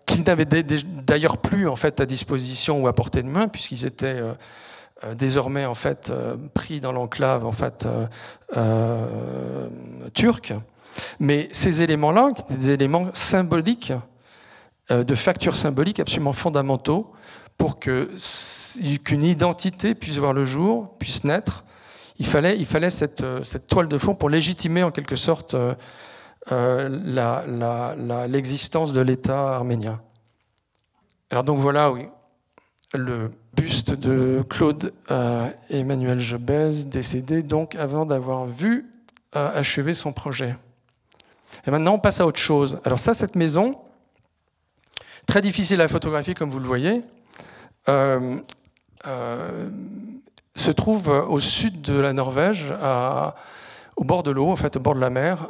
qu'ils n'avaient d'ailleurs plus en fait à disposition ou à portée de main, puisqu'ils étaient désormais en fait pris dans l'enclave en fait turque. Mais ces éléments-là, qui étaient des éléments symboliques, de factures symboliques absolument fondamentaux pour qu'une identité puisse voir le jour, puisse naître. Il fallait cette toile de fond pour légitimer en quelque sorte l'existence de l'État arménien. Alors donc voilà, oui, le buste de Claude Emmanuel Jobèze, décédé donc avant d'avoir vu achever son projet. Et maintenant, on passe à autre chose. Alors ça, cette maison, très difficile à photographier, comme vous le voyez, se trouve au sud de la Norvège, au bord de l'eau, en fait, au bord de la mer,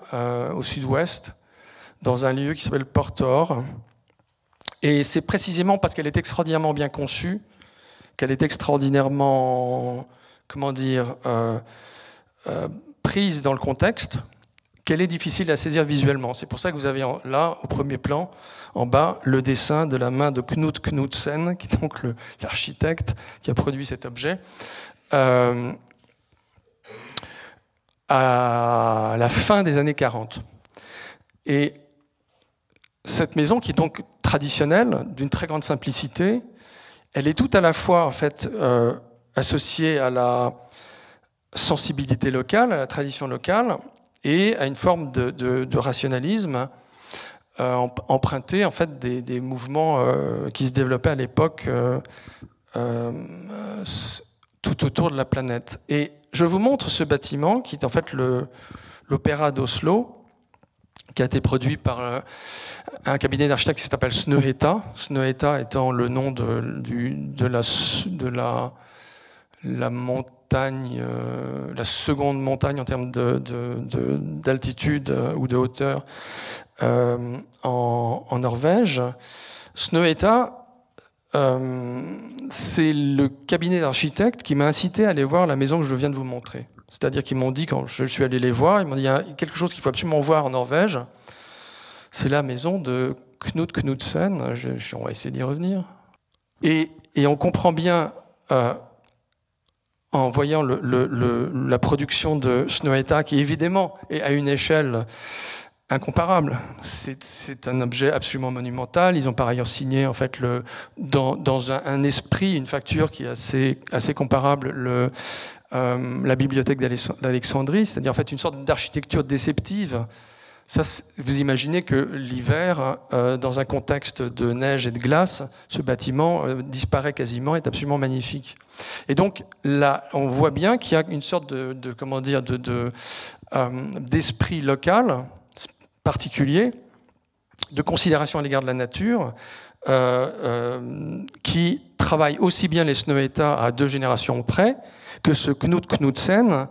au sud-ouest, dans un lieu qui s'appelle Portor. Et c'est précisément parce qu'elle est extraordinairement bien conçue, qu'elle est extraordinairement, comment dire, prise dans le contexte, qu'elle est difficile à saisir visuellement. C'est pour ça que vous avez là, au premier plan, en bas, le dessin de la main de Knut Knudsen, qui est donc l'architecte qui a produit cet objet, à la fin des années 40. Et cette maison, qui est donc traditionnelle, d'une très grande simplicité, elle est tout à la fois en fait associée à la sensibilité locale, à la tradition locale, et à une forme de rationalisme emprunté en fait des mouvements qui se développaient à l'époque tout autour de la planète. Et je vous montre ce bâtiment qui est en fait l'Opéra d'Oslo, qui a été produit par un cabinet d'architectes qui s'appelle Snøhetta. Snøhetta étant le nom de la montagne, la seconde montagne en termes d'altitude ou de hauteur en Norvège. Snøhetta, c'est le cabinet d'architectes qui m'a incité à aller voir la maison que je viens de vous montrer. C'est-à-dire qu'ils m'ont dit, quand je suis allé les voir, ils m'ont dit, il y a quelque chose qu'il faut absolument voir en Norvège. C'est la maison de Knut Knudsen. On va essayer d'y revenir. Et on comprend bien, en voyant la production de Snøhetta, qui évidemment est à une échelle incomparable. C'est un objet absolument monumental. Ils ont par ailleurs signé, en fait, dans un esprit, une facture qui est assez comparable, la bibliothèque d'Alexandrie, c'est-à-dire en fait une sorte d'architecture déceptive. Ça, vous imaginez que l'hiver, dans un contexte de neige et de glace, ce bâtiment disparaît quasiment, est absolument magnifique. Et donc là, on voit bien qu'il y a une sorte d'esprit local particulier, de considération à l'égard de la nature, qui travaille aussi bien les Snøhetta à 2 générations près que ce Knut Knudsen,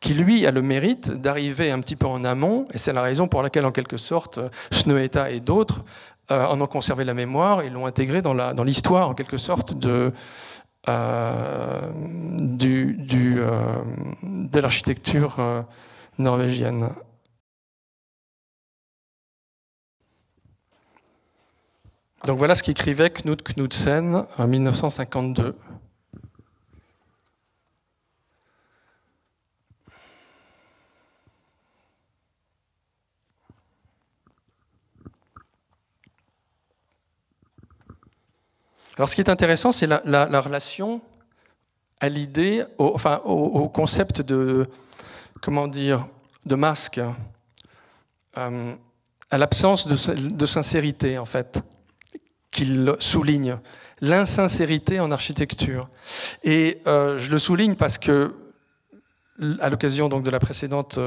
qui lui a le mérite d'arriver un petit peu en amont, et c'est la raison pour laquelle, en quelque sorte, Snøhetta et d'autres en ont conservé la mémoire et l'ont intégré dans l'histoire, en quelque sorte, de l'architecture norvégienne. Donc voilà ce qu'écrivait Knut Knudsen en 1952. Alors ce qui est intéressant, c'est la relation à l'idée, au concept de, de masque, à l'absence de sincérité, en fait, qu'il souligne, l'insincérité en architecture. Et je le souligne parce que, à l'occasion donc de la précédente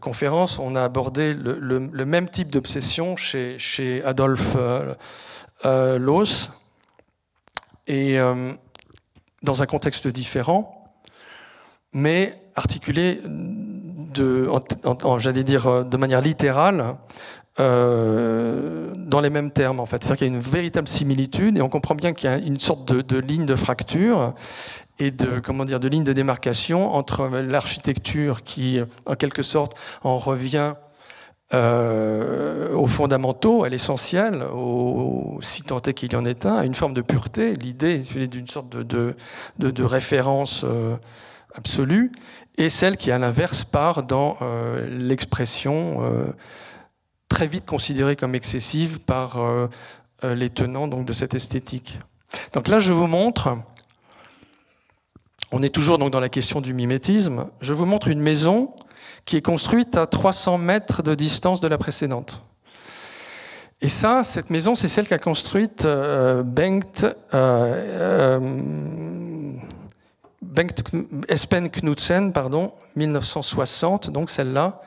conférence, on a abordé le même type d'obsession chez Adolf Loos, et dans un contexte différent, mais articulé j'allais dire de manière littérale, dans les mêmes termes, en fait. C'est-à-dire qu'il y a une véritable similitude, et on comprend bien qu'il y a une sorte de ligne de fracture et de ligne de démarcation entre l'architecture qui, en quelque sorte, en revient aux fondamentaux, à l'essentiel, si tant est qu'il y en ait un, à une forme de pureté. L'idée d'une sorte de référence absolue, et celle qui, à l'inverse, part dans l'expression très vite considérée comme excessive par les tenants donc, de cette esthétique. Donc là, je vous montre, on est toujours donc, dans la question du mimétisme, je vous montre une maison qui est construite à 300 mètres de distance de la précédente. Et ça, cette maison, c'est celle qu'a construite Bengt Espen Knudsen, 1960, donc celle-là.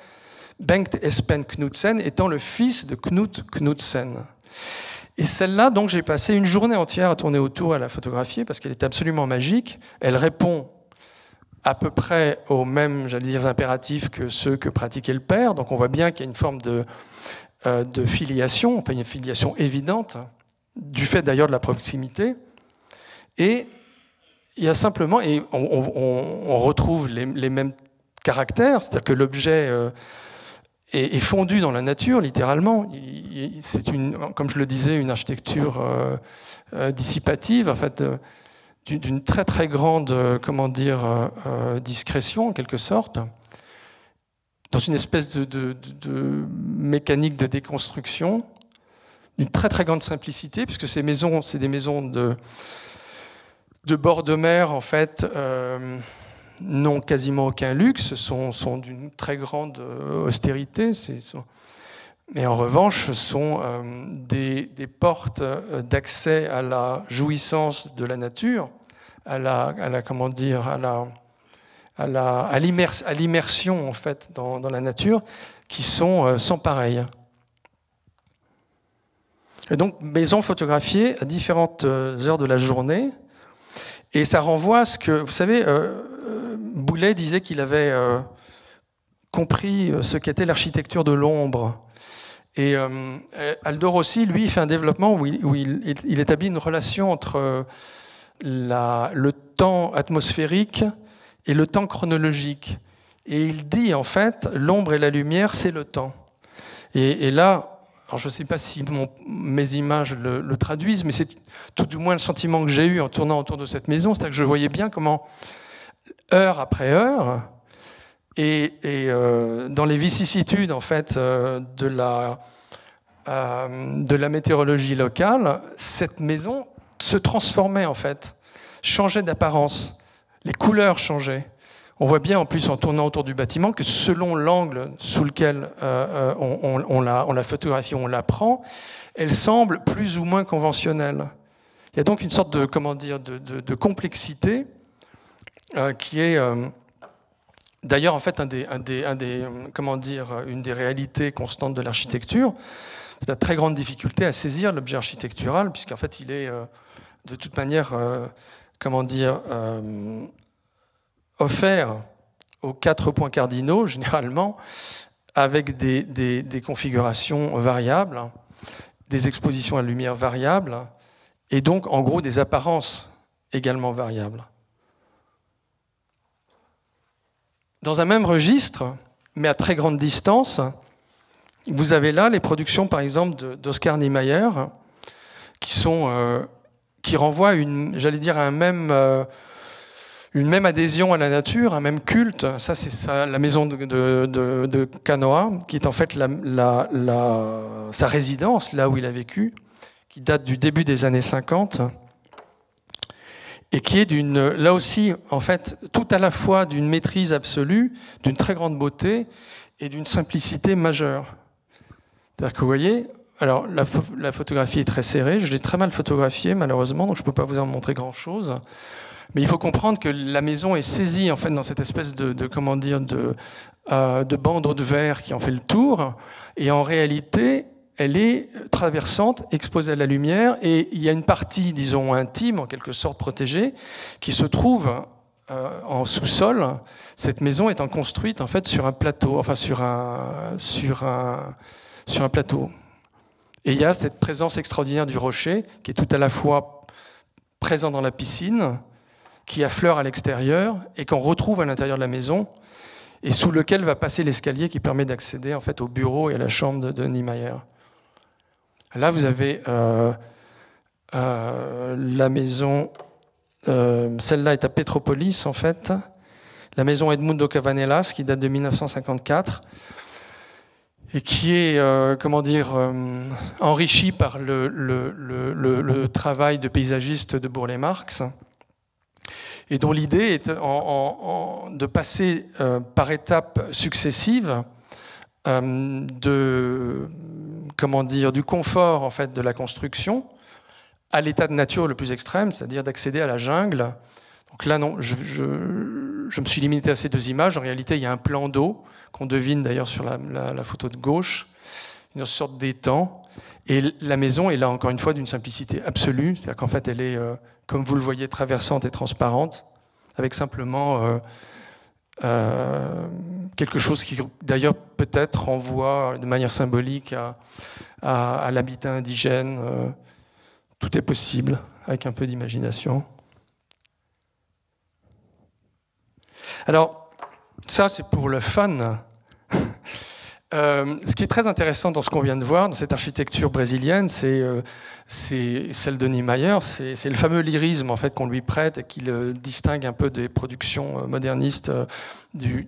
Bengt Espen Knudsen étant le fils de Knut Knudsen. Et celle-là, donc, j'ai passé une journée entière à tourner autour, à la photographier, parce qu'elle est absolument magique. Elle répond à peu près aux mêmes, j'allais dire, impératifs que ceux que pratiquait le père. Donc on voit bien qu'il y a une forme de filiation, enfin une filiation évidente, du fait d'ailleurs de la proximité. Et il y a simplement, et on retrouve les mêmes caractères, c'est-à-dire que l'objet est fondu dans la nature, littéralement. C'est, comme je le disais, une architecture dissipative, en fait, d'une très très grande, discrétion en quelque sorte, dans une espèce de mécanique de déconstruction, d'une très très grande simplicité, puisque ces maisons, c'est des maisons de bord de mer, en fait, n'ont quasiment aucun luxe, sont d'une très grande austérité, mais en revanche sont des portes d'accès à la jouissance de la nature, à l'immersion en fait dans la nature, qui sont sans pareil. Et donc, maisons photographiées à différentes heures de la journée. Et ça renvoie à ce que, vous savez, Boulet disait qu'il avait compris ce qu'était l'architecture de l'ombre. Et Aldo Rossi, lui, il fait un développement où il établit une relation entre le temps atmosphérique et le temps chronologique. Et il dit, en fait, l'ombre et la lumière, c'est le temps. Et là, alors je ne sais pas si mes images le traduisent, mais c'est tout du moins le sentiment que j'ai eu en tournant autour de cette maison, c'est-à-dire que je voyais bien comment, heure après heure, et dans les vicissitudes en fait, de la météorologie locale, cette maison se transformait en fait, changeait d'apparence, les couleurs changeaient. On voit bien en plus en tournant autour du bâtiment que selon l'angle sous lequel on la photographie, on la prend, elle semble plus ou moins conventionnelle. Il y a donc une sorte de, comment dire, de complexité qui est d'ailleurs en fait comment dire, une des réalités constantes de l'architecture. C'est la très grande difficulté à saisir l'objet architectural, puisqu'en fait il est de toute manière, comment dire, offert aux 4 points cardinaux, généralement, avec des configurations variables, des expositions à la lumière variables, et donc, en gros, des apparences également variables. Dans un même registre, mais à très grande distance, vous avez là les productions, par exemple, d'Oscar Niemeyer, qui renvoient, j'allais dire, à une même adhésion à la nature, un même culte. Ça, c'est la maison de Canoa, qui est en fait sa résidence, là où il a vécu, qui date du début des années 50, et qui est là aussi, en fait, tout à la fois d'une maîtrise absolue, d'une très grande beauté et d'une simplicité majeure. C'est-à-dire que vous voyez, alors la photographie est très serrée, je l'ai très mal photographiée malheureusement, donc je ne peux pas vous en montrer grand-chose. Mais il faut comprendre que la maison est saisie en fait dans cette espèce comment dire, de bandeau de verre qui en fait le tour, et en réalité, elle est traversante, exposée à la lumière, et il y a une partie, disons, intime, en quelque sorte protégée, qui se trouve en sous-sol. Cette maison étant construite en fait sur un plateau, enfin sur un plateau. Et il y a cette présence extraordinaire du rocher, qui est tout à la fois présent dans la piscine, qui affleure à l'extérieur et qu'on retrouve à l'intérieur de la maison, et sous lequel va passer l'escalier qui permet d'accéder en fait au bureau et à la chambre de Niemeyer. Là, vous avez la maison, celle-là est à Petropolis en fait, la maison Edmundo Cavanellas qui date de 1954 et qui est, comment dire, enrichie par le travail de paysagiste de Bourlet-Marx, et dont l'idée est de passer par étapes successives du confort en fait, de la construction à l'état de nature le plus extrême, c'est-à-dire d'accéder à la jungle. Donc là, non, je me suis limité à ces 2 images. En réalité, il y a un plan d'eau qu'on devine d'ailleurs sur la photo de gauche, une sorte d'étang. Et la maison est là, encore une fois, d'une simplicité absolue. C'est-à-dire qu'en fait, elle est, comme vous le voyez, traversante et transparente, avec simplement quelque chose qui, d'ailleurs, peut-être renvoie de manière symbolique à l'habitat indigène. Tout est possible, avec un peu d'imagination. Alors, ça, c'est pour le fun. Ce qui est très intéressant dans ce qu'on vient de voir, dans cette architecture brésilienne, c'est celle de Niemeyer, c'est le fameux lyrisme en fait, qu'on lui prête et qui le distingue un peu des productions modernistes de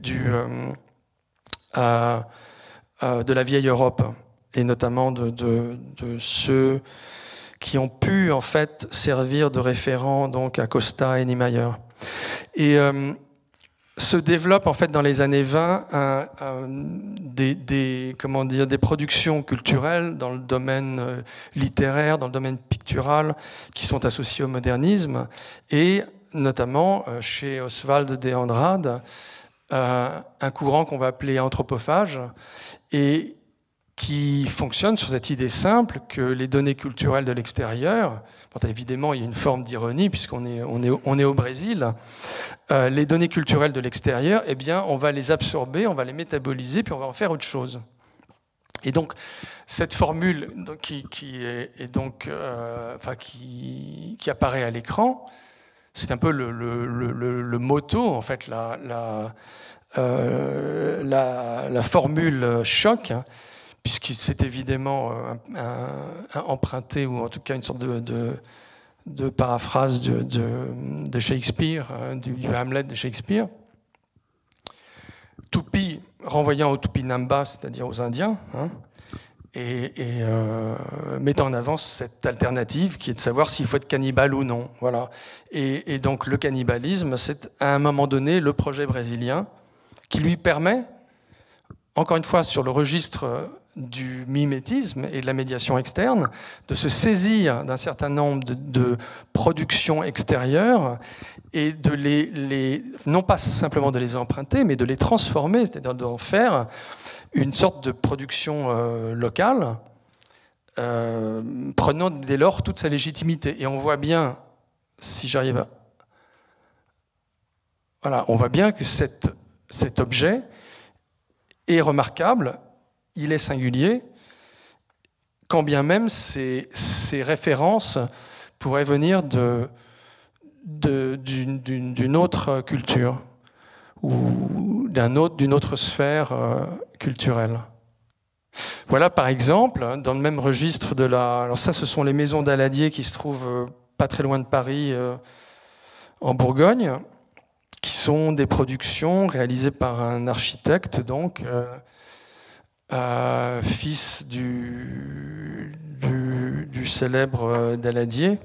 la vieille Europe, et notamment de ceux qui ont pu en fait servir de référent donc, à Costa et Niemeyer. Et se développent en fait dans les années 20 des productions culturelles dans le domaine littéraire, dans le domaine pictural, qui sont associées au modernisme, et notamment chez Oswald de Andrade, un courant qu'on va appeler anthropophage, et qui fonctionne sur cette idée simple que les données culturelles de l'extérieur, évidemment il y a une forme d'ironie puisqu'on est au Brésil, les données culturelles de l'extérieur, eh bien on va les absorber, on va les métaboliser, puis on va en faire autre chose. Et donc cette formule qui apparaît à l'écran, c'est un peu le motto, en fait, la formule choc, puisque c'est évidemment emprunté, ou en tout cas une sorte de paraphrase de Shakespeare, du Hamlet de Shakespeare. Tupi, renvoyant au Tupinamba, c'est-à-dire aux Indiens, hein, et mettant en avant cette alternative qui est de savoir s'il faut être cannibale ou non. Voilà. Et donc le cannibalisme, c'est à un moment donné le projet brésilien qui lui permet, encore une fois sur le registre du mimétisme et de la médiation externe, de se saisir d'un certain nombre de productions extérieures et de non pas simplement de les emprunter, mais de les transformer, c'est-à-dire d'en faire une sorte de production locale, prenant dès lors toute sa légitimité. Et on voit bien, si j'arrive à... Voilà, on voit bien que cet objet est remarquable, il est singulier, quand bien même ces références pourraient venir d'une autre culture ou d'une autre sphère culturelle. Voilà par exemple, dans le même registre de la... Alors ça, ce sont les maisons d'Aladier qui se trouvent pas très loin de Paris, en Bourgogne, qui sont des productions réalisées par un architecte, donc... fils du célèbre Daladier,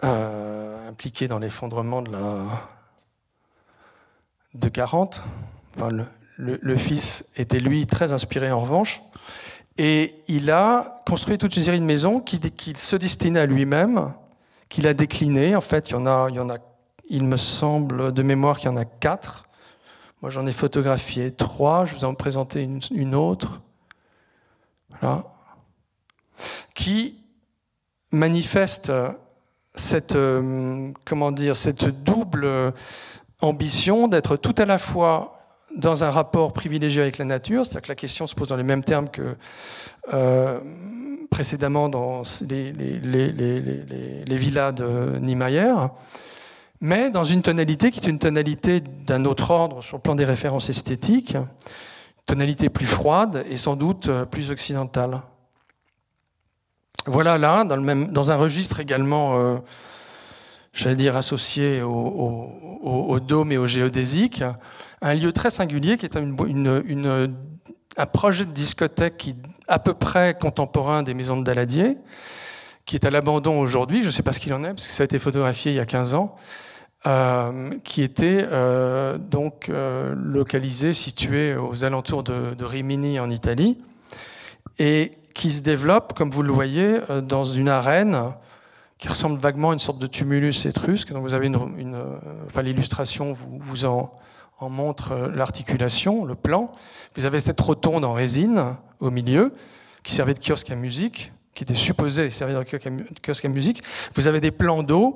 impliqué dans l'effondrement de 40. Enfin, le fils était, lui, très inspiré en revanche. Et il a construit toute une série de maisons qu'il se destinait à lui-même, qu'il a déclinées. En fait, il me semble de mémoire qu'il y en a 4. Moi, j'en ai photographié 3. Je vous en présenter une autre. Voilà. Qui manifeste cette double ambition d'être tout à la fois dans un rapport privilégié avec la nature, c'est-à-dire que la question se pose dans les mêmes termes que précédemment dans les villas de Niemeyer, mais dans une tonalité qui est une tonalité d'un autre ordre sur le plan des références esthétiques, une tonalité plus froide et sans doute plus occidentale. Voilà là, dans un registre également, j'allais dire, associé au dôme et au géodésique, un lieu très singulier qui est un projet de discothèque qui à peu près contemporain des maisons de Daladier, qui est à l'abandon aujourd'hui, je ne sais pas ce qu'il en est, parce que ça a été photographié il y a 15 ans, qui était localisé, situé aux alentours de Rimini en Italie, et qui se développe, comme vous le voyez, dans une arène qui ressemble vaguement à une sorte de tumulus étrusque. Donc vous avez l'illustration vous en montre l'articulation, le plan. Vous avez cette rotonde en résine au milieu, qui servait de kiosque à musique, qui était supposé servir de kiosque à musique. Vous avez des plans d'eau,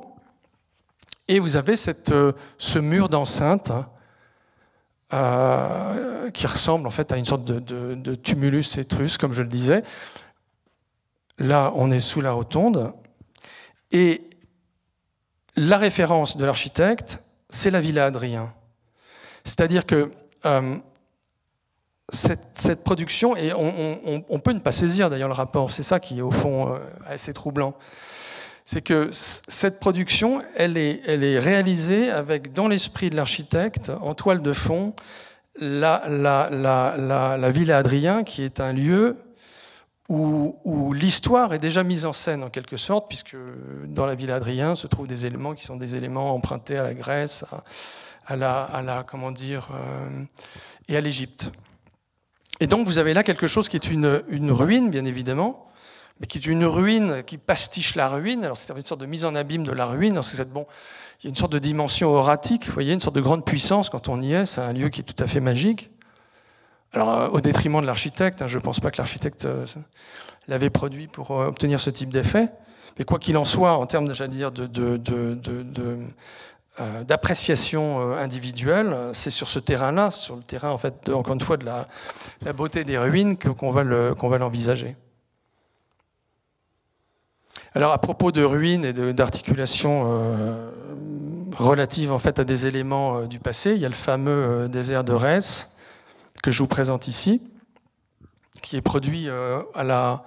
et vous avez ce mur d'enceinte qui ressemble en fait à une sorte de tumulus étrusque, comme je le disais. Là, on est sous la rotonde. Et la référence de l'architecte, c'est la Villa Hadrien. C'est-à-dire que cette production, et on peut ne pas saisir d'ailleurs le rapport, c'est ça qui est au fond assez troublant, c'est que cette production, elle est réalisée avec, dans l'esprit de l'architecte, en toile de fond, la Villa Hadrien, qui est un lieu où l'histoire est déjà mise en scène en quelque sorte, puisque dans la Villa Hadrien se trouvent des éléments qui sont des éléments empruntés à la Grèce, et à l'Égypte. Et donc vous avez là quelque chose qui est une ruine, bien évidemment, mais qui est une ruine qui pastiche la ruine. Alors c'est une sorte de mise en abîme de la ruine. Il y a une sorte de dimension horatique, vous voyez, une sorte de grande puissance quand on y est. C'est un lieu qui est tout à fait magique. Alors, au détriment de l'architecte, hein, je ne pense pas que l'architecte l'avait produit pour obtenir ce type d'effet. Mais quoi qu'il en soit, en termes, j'allais dire, d'appréciation individuelle, c'est sur ce terrain-là, sur le terrain, en fait, encore une fois, de la beauté des ruines qu'on va l'envisager. Alors, à propos de ruines et d'articulation relative, en fait, à des éléments du passé, il y a le fameux désert de Rès, que je vous présente ici, qui est produit à la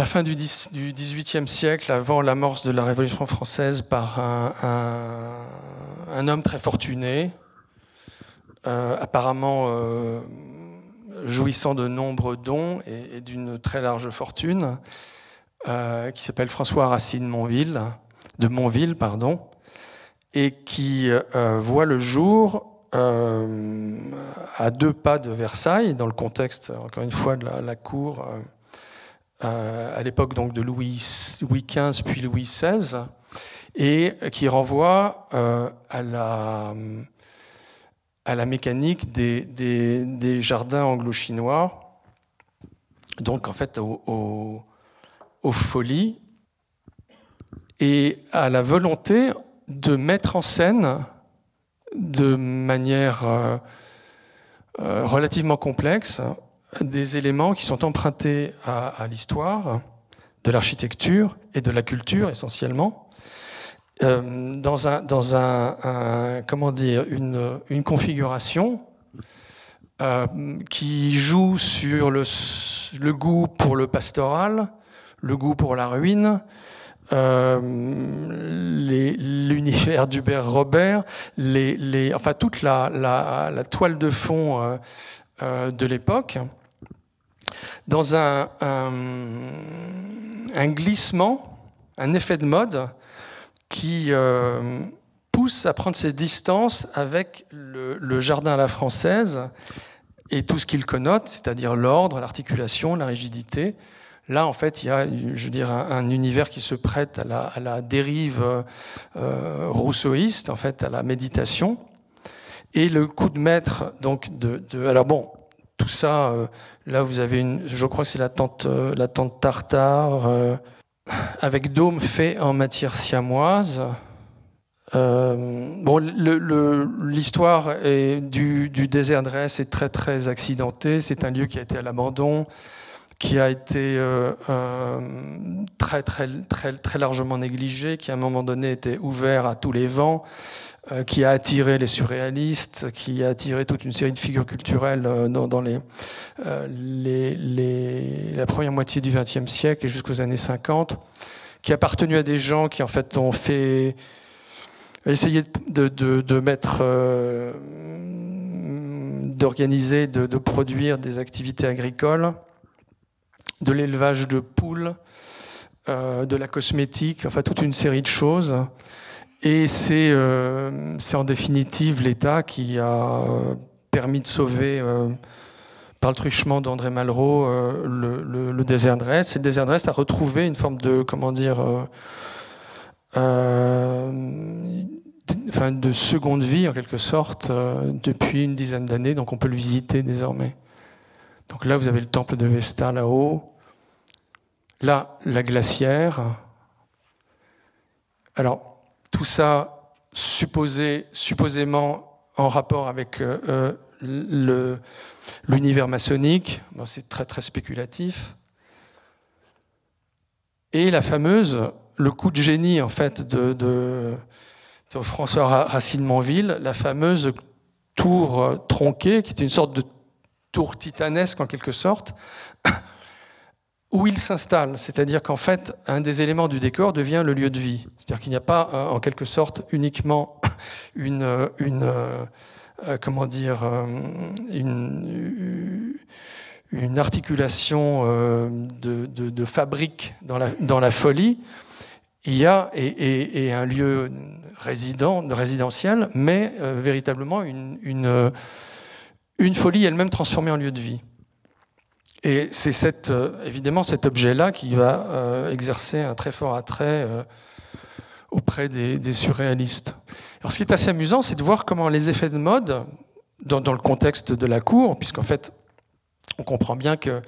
fin du XVIIIe siècle, avant l'amorce de la Révolution française, par un homme très fortuné, apparemment jouissant de nombreux dons et d'une très large fortune, qui s'appelle François Racine de Monville, et qui voit le jour à 2 pas de Versailles, dans le contexte, encore une fois, de la cour, à l'époque donc de Louis XV puis Louis XVI, et qui renvoie à la mécanique des jardins anglo-chinois, donc en fait aux folies, et à la volonté de mettre en scène de manière relativement complexe des éléments qui sont empruntés à l'histoire, de l'architecture et de la culture essentiellement, dans une configuration qui joue sur le goût pour le pastoral, le goût pour la ruine, l'univers d'Hubert Robert, enfin toute la toile de fond de l'époque, dans un glissement, un effet de mode qui pousse à prendre ses distances avec le jardin à la française et tout ce qu'il connote, c'est-à-dire l'ordre, l'articulation, la rigidité. Là, en fait, il y a, je veux dire, un univers qui se prête à la dérive rousseauiste, en fait, à la méditation. Et le coup de maître, donc, alors bon, tout ça, là, vous avez je crois que c'est la tente Tartare, avec dôme fait en matière siamoise. Bon, l'histoire du désert de Rès est très, très accidentée. C'est un lieu qui a été à l'abandon, qui a été très, très, très, très largement négligé, qui à un moment donné était ouvert à tous les vents, qui a attiré les surréalistes, qui a attiré toute une série de figures culturelles dans la première moitié du XXe siècle et jusqu'aux années 50, qui a appartenu à des gens qui en fait ont essayé de mettre, d'organiser, de produire des activités agricoles, de l'élevage de poules, de la cosmétique, enfin toute une série de choses. Et c'est en définitive l'État qui a permis de sauver, par le truchement d'André Malraux, le désert de Rès. Et le désert de Rès a retrouvé une forme de, de seconde vie, en quelque sorte, depuis une dizaine d'années. Donc on peut le visiter désormais. Donc là, vous avez le temple de Vesta là-haut. Là, la glacière. Alors, tout ça supposément en rapport avec l'univers maçonnique. Bon, c'est très, très spéculatif. Et le coup de génie, en fait, de François Racine Monville, la fameuse tour tronquée, qui est une sorte de tour titanesque en quelque sorte, où il s'installe. C'est-à-dire qu'en fait, un des éléments du décor devient le lieu de vie. C'est-à-dire qu'il n'y a pas, en quelque sorte, uniquement une articulation de fabrique dans la folie. Il y a et un lieu résidentiel, mais véritablement une folie elle-même transformée en lieu de vie. Et c'est évidemment cet objet-là qui va exercer un très fort attrait auprès des surréalistes. Alors, ce qui est assez amusant, c'est de voir comment les effets de mode dans le contexte de la cour, puisqu'en fait, on comprend bien que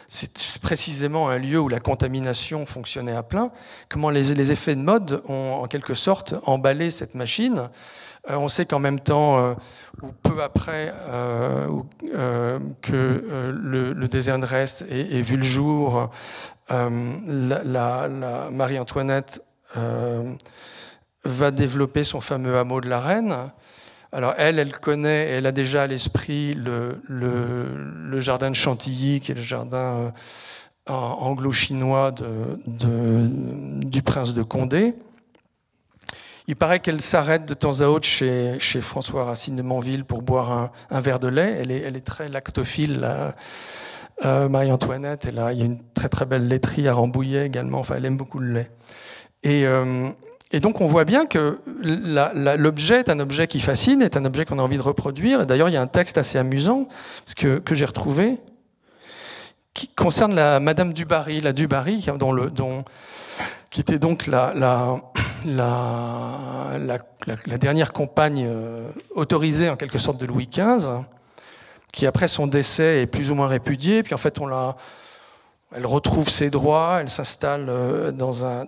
c'est précisément un lieu où la contamination fonctionnait à plein. Comment les effets de mode ont en quelque sorte emballé cette machine. On sait qu'en même temps, ou peu après, que le désert de Rest ait vu le jour, la Marie-Antoinette va développer son fameux hameau de la Reine. Alors elle connaît, elle a déjà à l'esprit le jardin de Chantilly, qui est le jardin anglo-chinois du prince de Condé. Il paraît qu'elle s'arrête de temps à autre chez François Racine de Monville pour boire un verre de lait. Elle est très lactophile, Marie-Antoinette. Il y a une très très belle laiterie à Rambouillet également. Enfin, elle aime beaucoup le lait. Et donc on voit bien que l'objet est un objet qui fascine, est un objet qu'on a envie de reproduire. Et d'ailleurs, il y a un texte assez amusant que j'ai retrouvé qui concerne la Madame du Barry, la du Barry, qui était donc la dernière compagne autorisée en quelque sorte de Louis XV, qui après son décès est plus ou moins répudiée. Puis en fait, elle retrouve ses droits, elle s'installe dans un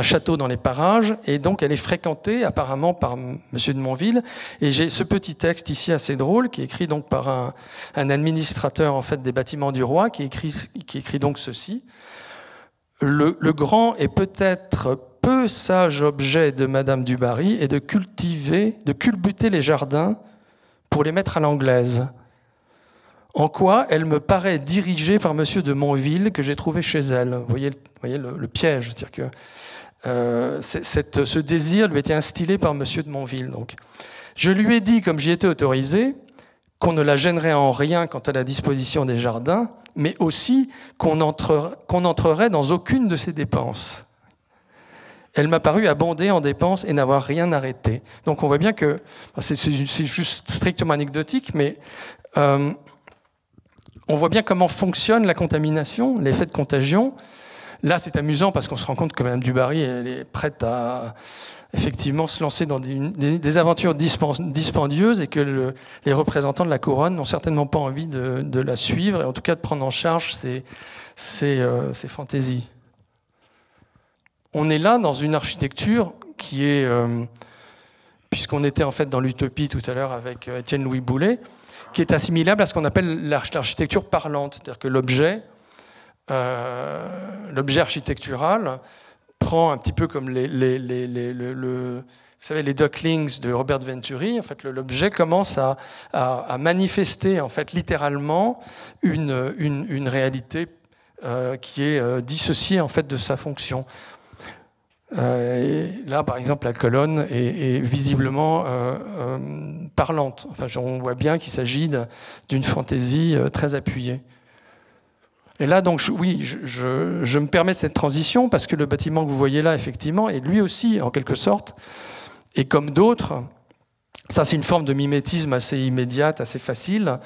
château dans les parages, et donc elle est fréquentée apparemment par Monsieur de Monville. Et j'ai ce petit texte ici assez drôle, qui est écrit donc par un administrateur en fait des bâtiments du roi, qui écrit donc ceci. Le grand et peut-être peu sage objet de Madame du Barry est de culbuter les jardins pour les mettre à l'anglaise. En quoi elle me paraît dirigée par Monsieur de Monville, que j'ai trouvé chez elle. Vous voyez le piège, c'est-à-dire que ce désir lui était instillé par Monsieur de Monville. Donc, je lui ai dit, comme j'y étais autorisé, qu'on ne la gênerait en rien quant à la disposition des jardins, mais aussi qu'on n'entrerait dans aucune de ses dépenses. Elle m'a paru abonder en dépenses et n'avoir rien arrêté. Donc on voit bien que, c'est juste strictement anecdotique, mais on voit bien comment fonctionne la contamination, l'effet de contagion. Là, c'est amusant parce qu'on se rend compte que Madame du Barry, elle est prête à effectivement se lancer dans des aventures dispendieuses, et que les représentants de la couronne n'ont certainement pas envie de la suivre, et en tout cas de prendre en charge ses fantaisies. On est là dans une architecture qui est, puisqu'on était en fait dans l'utopie tout à l'heure avec Étienne Louis Boulet, qui est assimilable à ce qu'on appelle l'architecture parlante, c'est-à-dire que l'objet architectural prend un petit peu comme vous savez, les ducklings de Robert Venturi. En fait, l'objet commence à manifester en fait littéralement une réalité qui est dissociée en fait de sa fonction. Et là, par exemple, la colonne est visiblement parlante. Enfin, on voit bien qu'il s'agit d'une fantaisie très appuyée. Et là, donc, je me permets cette transition parce que le bâtiment que vous voyez là, effectivement, est lui aussi, en quelque sorte, et comme d'autres, ça c'est une forme de mimétisme assez immédiate, assez facile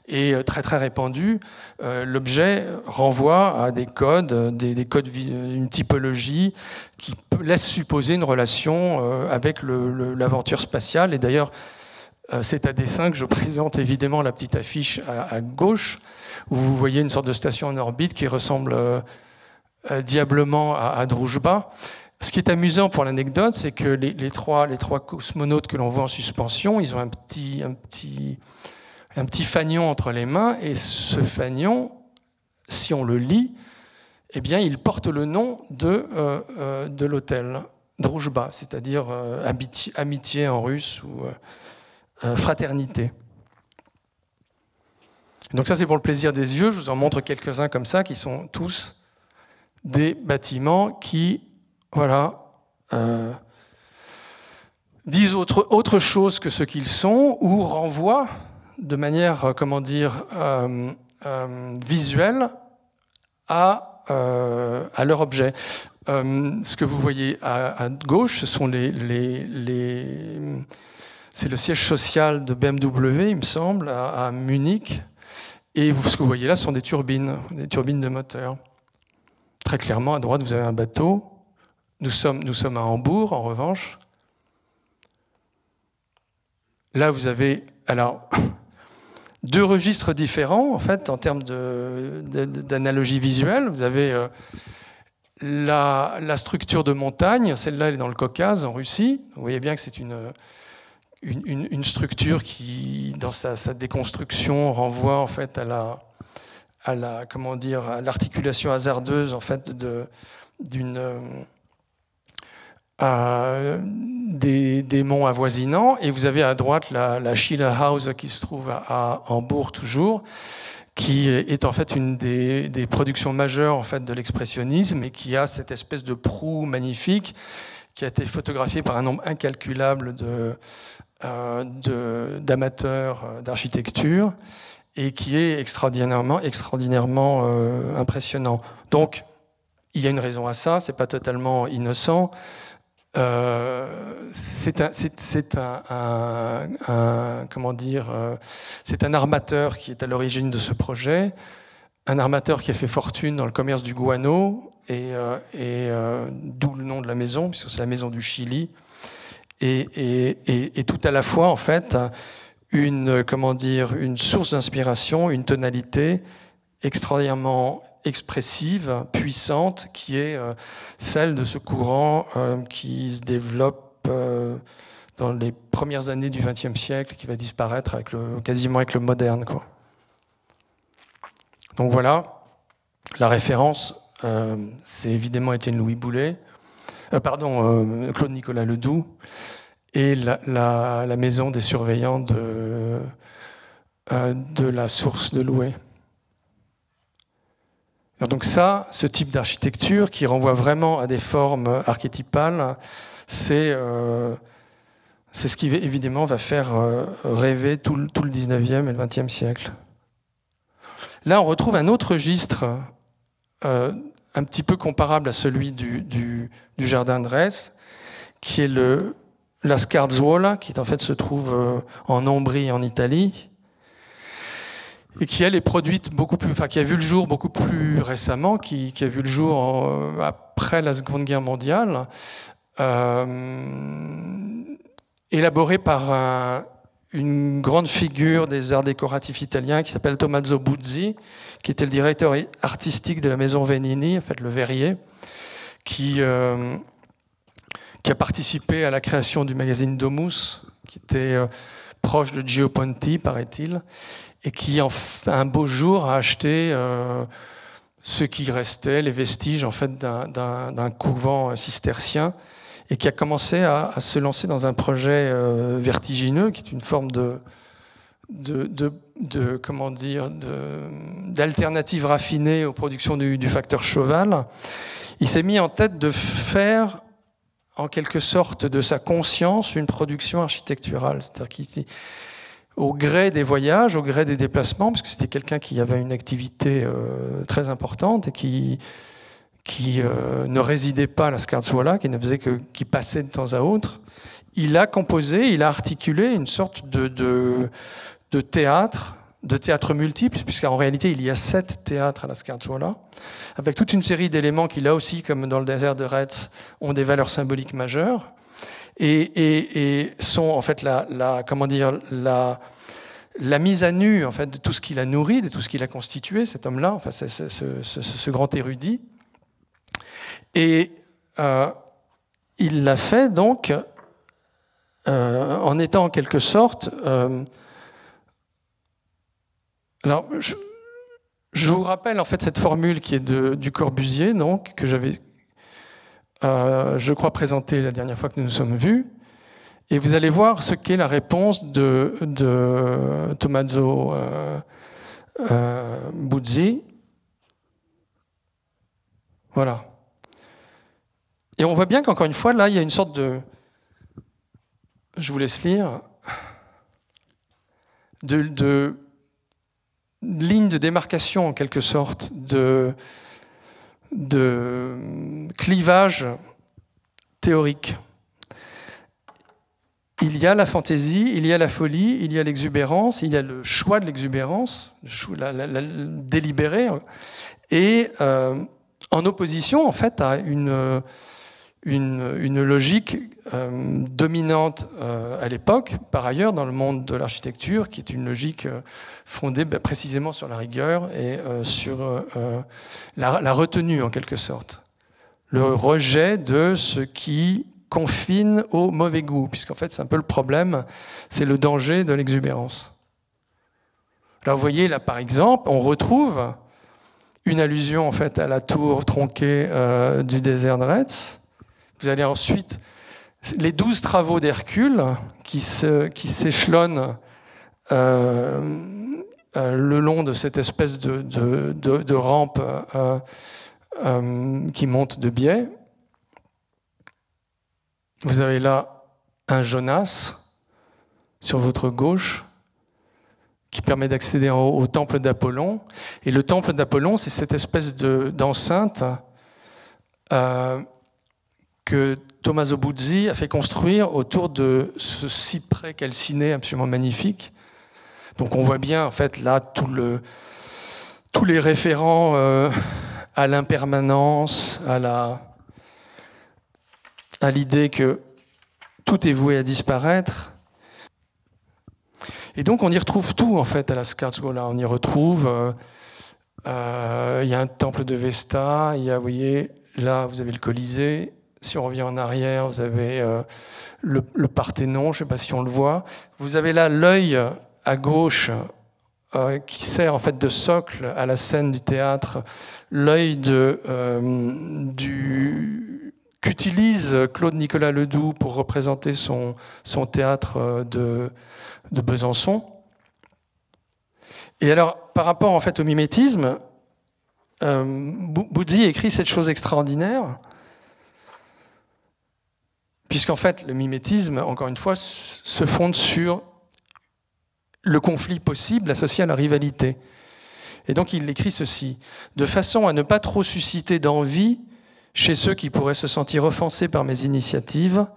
et très très répandue. L'objet renvoie à des codes, une typologie qui laisse supposer une relation avec l'aventure spatiale. Et d'ailleurs, c'est à dessein que je présente évidemment la petite affiche à gauche, où vous voyez une sorte de station en orbite qui ressemble diablement à Druzhba. Ce qui est amusant pour l'anecdote, c'est que les trois cosmonautes que l'on voit en suspension, ils ont un petit fanion entre les mains, et ce fanion, si on le lit, eh bien, il porte le nom de l'hôtel, Druzhba, c'est-à-dire amitié en russe ou fraternité. Donc ça, c'est pour le plaisir des yeux. Je vous en montre quelques-uns comme ça, qui sont tous des bâtiments qui, voilà, disent autre chose que ce qu'ils sont, ou renvoient de manière, comment dire, visuelle à leur objet. Ce que vous voyez à gauche, ce sont c'est le siège social de BMW, il me semble, à Munich. Et ce que vous voyez là, ce sont des turbines de moteur. Très clairement, à droite, vous avez un bateau. Nous sommes à Hambourg, en revanche. là, vous avez alors deux registres différents, en fait, en termes d'analogie visuelle. Vous avez la structure de montagne, celle-là, elle est dans le Caucase, en Russie. Vous voyez bien que c'est une structure qui, dans sa déconstruction, renvoie en fait à l'articulation hasardeuse en fait des monts avoisinants. Et vous avez à droite la Schillerhouse qui se trouve à Hambourg toujours, qui est en fait une des productions majeures en fait de l'expressionnisme et qui a cette espèce de proue magnifique qui a été photographiée par un nombre incalculable d'amateurs d'architecture et qui est extraordinairement impressionnant. Donc, il y a une raison à ça, c'est pas totalement innocent. C'est un armateur qui est à l'origine de ce projet, un armateur qui a fait fortune dans le commerce du guano, et d'où le nom de la maison, puisque c'est la maison du Chili, et tout à la fois, en fait, une source d'inspiration, une tonalité extraordinairement expressive, puissante, qui est celle de ce courant qui se développe dans les premières années du XXe siècle, qui va disparaître quasiment avec le moderne, quoi. Donc voilà, la référence, c'est évidemment Étienne Louis Boulet, Claude Nicolas Ledoux, et la maison des surveillants de la source de Loué. Donc ça, ce type d'architecture qui renvoie vraiment à des formes archétypales, c'est ce qui évidemment va faire rêver tout le 19e et le 20e siècle. Là, on retrouve un autre registre un petit peu comparable à celui du jardin de Retz, qui est la Scarzuola, qui en fait se trouve en Ombrie, en Italie, et qui elle est produite qui a vu le jour beaucoup plus récemment, qui a vu le jour après la Seconde Guerre mondiale, élaborée par une grande figure des arts décoratifs italiens qui s'appelle Tommaso Buzzi, qui était le directeur artistique de la maison Venini, en fait le verrier, qui a participé à la création du magazine Domus, qui était proche de Gio Ponti, paraît-il, et qui, un beau jour, a acheté ce qui restait, les vestiges en fait, d'un couvent cistercien, et qui a commencé à se lancer dans un projet vertigineux, qui est une forme d'alternative raffinée aux productions du facteur Chauval. Il s'est mis en tête de faire, en quelque sorte, de sa conscience, une production architecturale. C'est-à-dire qu'au gré des voyages, au gré des déplacements, parce que c'était quelqu'un qui avait une activité très importante et qui ne résidait pas à la Scarzuola, qui passait de temps à autre, il a composé, il a articulé une sorte de théâtre multiple, puisqu'en réalité il y a 7 théâtres à la Scarzuola, avec toute une série d'éléments qui, là aussi, comme dans le désert de Retz, ont des valeurs symboliques majeures, et sont en fait la mise à nu en fait, de tout ce qu'il a nourri, de tout ce qu'il a constitué, cet homme-là, enfin, ce grand érudit. Et il l'a fait donc en étant en quelque sorte... alors, je vous rappelle en fait cette formule qui est du Corbusier, donc, que j'avais, je crois, présentée la dernière fois que nous nous sommes vus. Et vous allez voir ce qu'est la réponse de Tommaso Buzzi. Voilà. Et on voit bien qu'encore une fois, là, il y a une sorte de... Je vous laisse lire. De ligne de démarcation, en quelque sorte, de clivage théorique. Il y a la fantaisie, il y a la folie, il y a l'exubérance, il y a le choix de l'exubérance, la délibéré, et en opposition, en fait, à une une logique dominante à l'époque, par ailleurs, dans le monde de l'architecture, qui est une logique fondée précisément sur la rigueur et sur la retenue, en quelque sorte. Le rejet de ce qui confine au mauvais goût, puisqu'en fait, c'est un peu le problème, c'est le danger de l'exubérance. Là, vous voyez, là, par exemple, on retrouve une allusion, en fait, à la tour tronquée du désert de Retz. Vous allez ensuite, les 12 travaux d'Hercule qui s'échelonnent le long de cette espèce de rampe qui monte de biais. Vous avez là un Jonas sur votre gauche qui permet d'accéder en haut au temple d'Apollon. Et le temple d'Apollon, c'est cette espèce d'enceinte que Tommaso Buzzi a fait construire autour de ce cyprès calciné absolument magnifique. Donc on voit bien en fait là tous les référents à l'impermanence, à l'idée que tout est voué à disparaître. Et donc on y retrouve tout en fait à la Scarsgola. On y retrouve, il y a un temple de Vesta, il y a, vous voyez, là vous avez le Colisée. Si on revient en arrière, vous avez le Parthénon, je ne sais pas si on le voit. Vous avez là l'œil à gauche qui sert en fait de socle à la scène du théâtre, l'œil qu'utilise Claude-Nicolas Ledoux pour représenter son théâtre de Besançon. Et alors, par rapport en fait au mimétisme, Buzzi écrit cette chose extraordinaire, puisqu'en fait, le mimétisme, encore une fois, se fonde sur le conflit possible associé à la rivalité. Et donc, il écrit ceci: de façon à ne pas trop susciter d'envie chez ceux qui pourraient se sentir offensés par mes initiatives,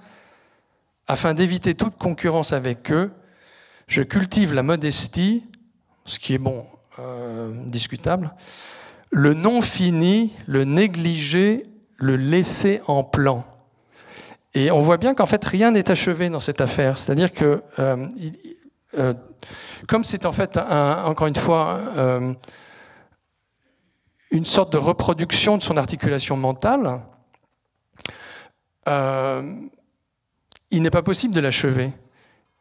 afin d'éviter toute concurrence avec eux, je cultive la modestie, ce qui est bon, discutable, le non fini, le négligé, le laisser en plan. Et on voit bien qu'en fait, rien n'est achevé dans cette affaire. C'est-à-dire que, comme c'est en fait, encore une fois, une sorte de reproduction de son articulation mentale, il n'est pas possible de l'achever.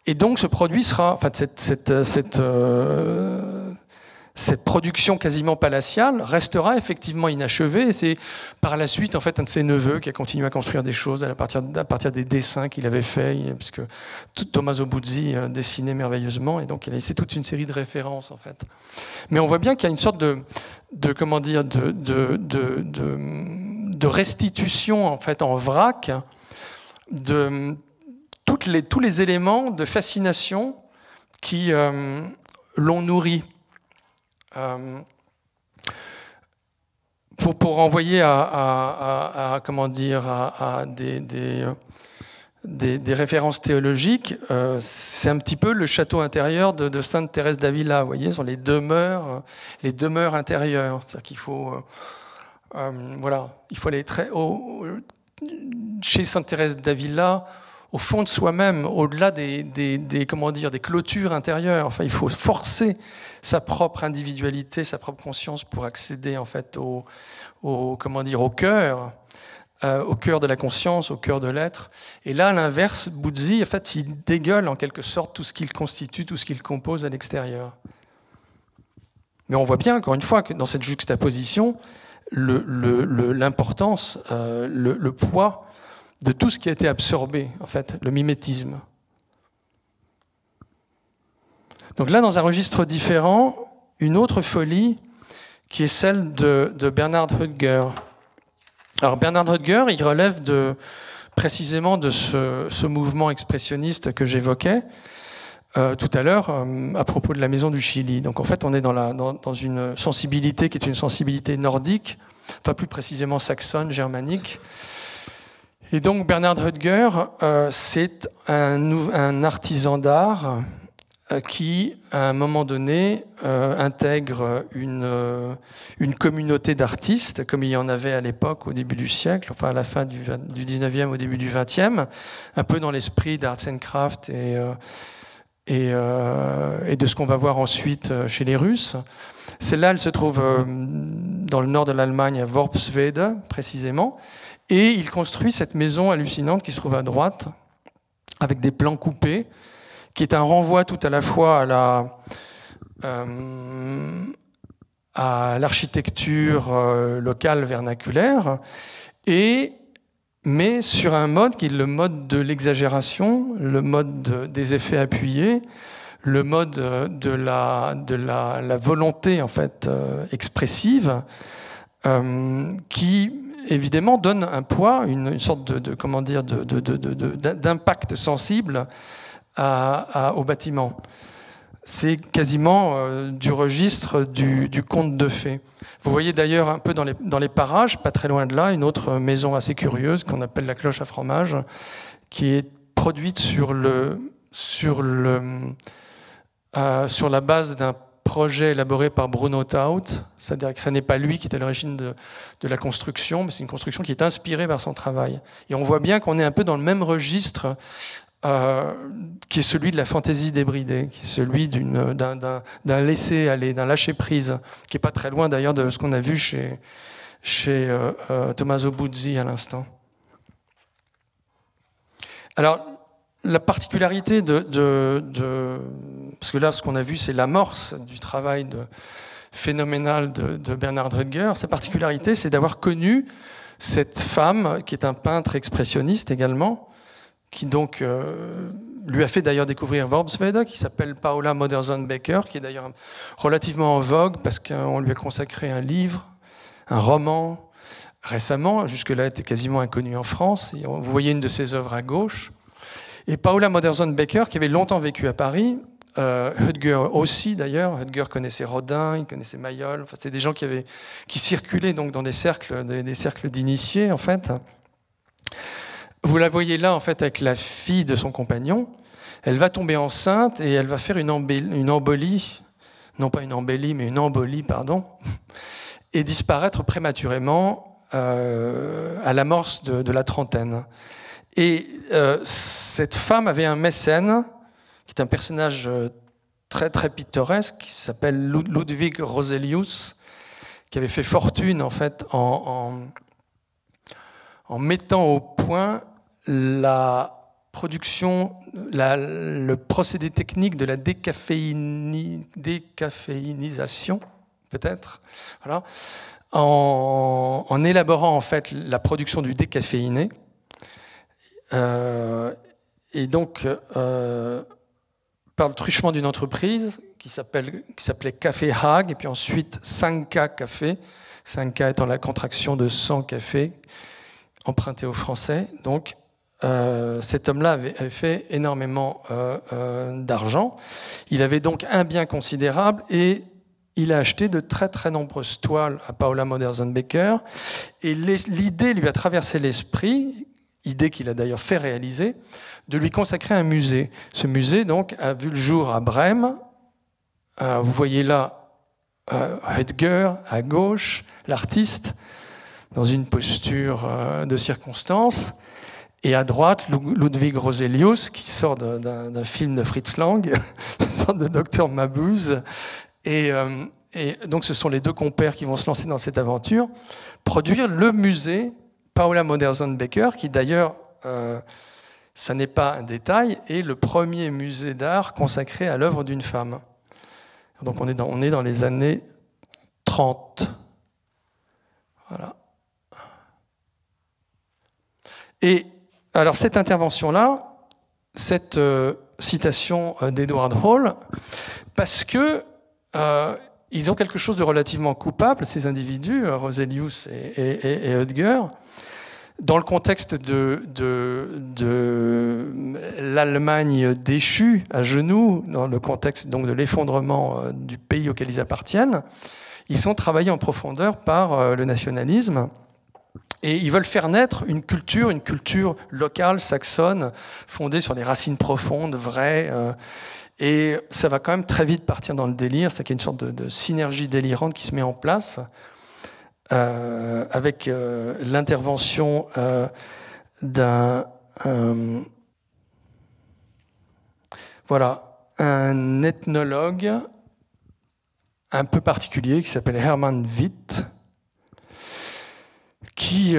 Et donc, ce produit sera, en fait, cette production quasiment palatiale restera effectivement inachevée. Et c'est par la suite, en fait, un de ses neveux qui a continué à construire des choses à partir des dessins qu'il avait faits, puisque Tommaso Buzzi dessinait merveilleusement, et donc il a laissé toute une série de références, en fait. Mais on voit bien qu'il y a une sorte de restitution, en fait, en vrac de tous les éléments de fascination qui l'ont nourri. Pour renvoyer à des références théologiques, c'est un petit peu le château intérieur de Sainte Thérèse d'Avila. Vous voyez, sur les demeures intérieures. C'est-à-dire qu'il faut, il faut aller très haut. Chez Sainte Thérèse d'Avila, au fond de soi-même, au-delà des clôtures intérieures. Enfin, il faut forcer sa propre individualité, sa propre conscience pour accéder en fait au cœur de la conscience, au cœur de l'être. Et là, à l'inverse, Buzzi, en fait, il dégueule en quelque sorte tout ce qu'il constitue, tout ce qu'il compose à l'extérieur. Mais on voit bien, encore une fois, que dans cette juxtaposition, l'importance, le poids de tout ce qui a été absorbé, en fait, le mimétisme. Donc là, dans un registre différent, une autre folie qui est celle de Bernhard Höttger. Alors Bernhard Höttger, il relève précisément de ce mouvement expressionniste que j'évoquais tout à l'heure à propos de la Maison du Chili. Donc en fait, on est dans une sensibilité qui est une sensibilité nordique, enfin plus précisément saxonne, germanique. Et donc Bernhard Höttger, c'est un artisan d'art qui, à un moment donné, intègre une communauté d'artistes, comme il y en avait à l'époque, au début du siècle, enfin à la fin du 19e, au début du 20e, un peu dans l'esprit d'Arts and Crafts et de ce qu'on va voir ensuite chez les Russes. Celle-là, elle se trouve dans le nord de l'Allemagne, à Worpswede, précisément, et il construit cette maison hallucinante qui se trouve à droite, avec des plans coupés, qui est un renvoi tout à la fois à l'architecture locale vernaculaire, mais sur un mode qui est le mode de l'exagération, le mode des effets appuyés, le mode de la volonté en fait expressive, qui évidemment donne un poids, une sorte d'impact sensible au bâtiment. C'est quasiment du registre du conte de fées. Vous voyez d'ailleurs un peu dans les parages, pas très loin de là, une autre maison assez curieuse qu'on appelle la Cloche à fromage, qui est produite sur la base d'un projet élaboré par Bruno Taut, c'est-à-dire que ce n'est pas lui qui est à l'origine de la construction, mais c'est une construction qui est inspirée par son travail. Et on voit bien qu'on est un peu dans le même registre qui est celui de la fantaisie débridée, qui est celui d'un laisser-aller, d'un lâcher-prise, qui n'est pas très loin d'ailleurs de ce qu'on a vu chez Tommaso Buzzi à l'instant. Alors, la particularité parce que là, ce qu'on a vu, c'est l'amorce du travail phénoménal de Bernhard Hödger. Sa particularité, c'est d'avoir connu cette femme, qui est un peintre expressionniste également, qui donc lui a fait d'ailleurs découvrir Worpswede, qui s'appelle Paula Modersohn-Becker, qui est d'ailleurs relativement en vogue, parce qu'on lui a consacré un livre, un roman, récemment. Jusque-là, elle était quasiment inconnue en France. Et vous voyez une de ses œuvres à gauche. Et Paula Modersohn-Becker, qui avait longtemps vécu à Paris, Hödger aussi d'ailleurs. Hödger connaissait Rodin, il connaissait Mayol. Enfin, c'est des gens qui circulaient donc dans des cercles d'initiés en fait. Vous la voyez là en fait avec la fille de son compagnon. Elle va tomber enceinte et elle va faire une embolie, non pas une embellie, mais une embolie, pardon, et disparaître prématurément à l'amorce de la trentaine. Et cette femme avait un mécène, qui est un personnage très très pittoresque, qui s'appelle Ludwig Roselius, qui avait fait fortune en fait en mettant au point la production, le procédé technique de la décaféinisation, peut-être, voilà, en élaborant en fait la production du décaféiné. Et donc, par le truchement d'une entreprise qui s'appelait Café Hague, et puis ensuite 5K Café, 5K étant la contraction de 100 cafés, emprunté aux Français. Donc, cet homme-là avait fait énormément d'argent. Il avait donc un bien considérable et il a acheté de très très nombreuses toiles à Paula Modersohn-Becker. Et l'idée lui a traversé l'esprit, idée qu'il a d'ailleurs fait réaliser, de lui consacrer un musée. Ce musée donc a vu le jour à Brême. Vous voyez là Hödger à gauche, l'artiste, dans une posture de circonstance. Et à droite, Ludwig Roselius, qui sort d'un film de Fritz Lang, une sorte de docteur Mabuse. Et donc, ce sont les deux compères qui vont se lancer dans cette aventure, produire le musée Paula Modersohn-Becker, qui d'ailleurs, ça n'est pas un détail, est le premier musée d'art consacré à l'œuvre d'une femme. Donc, on est dans les années 30. Voilà. Et alors cette intervention-là, cette citation d'Edward Hall, parce que ils ont quelque chose de relativement coupable, ces individus, Roselius et Hödger, dans le contexte de l'Allemagne déchue à genoux, dans le contexte donc de l'effondrement du pays auquel ils appartiennent. Ils sont travaillés en profondeur par le nationalisme. Et ils veulent faire naître une culture locale, saxonne, fondée sur des racines profondes, vraies. Et ça va quand même très vite partir dans le délire, c'est qu'il y a une sorte de synergie délirante qui se met en place avec l'intervention d'un un ethnologue un peu particulier qui s'appelle Hermann Witt, qui,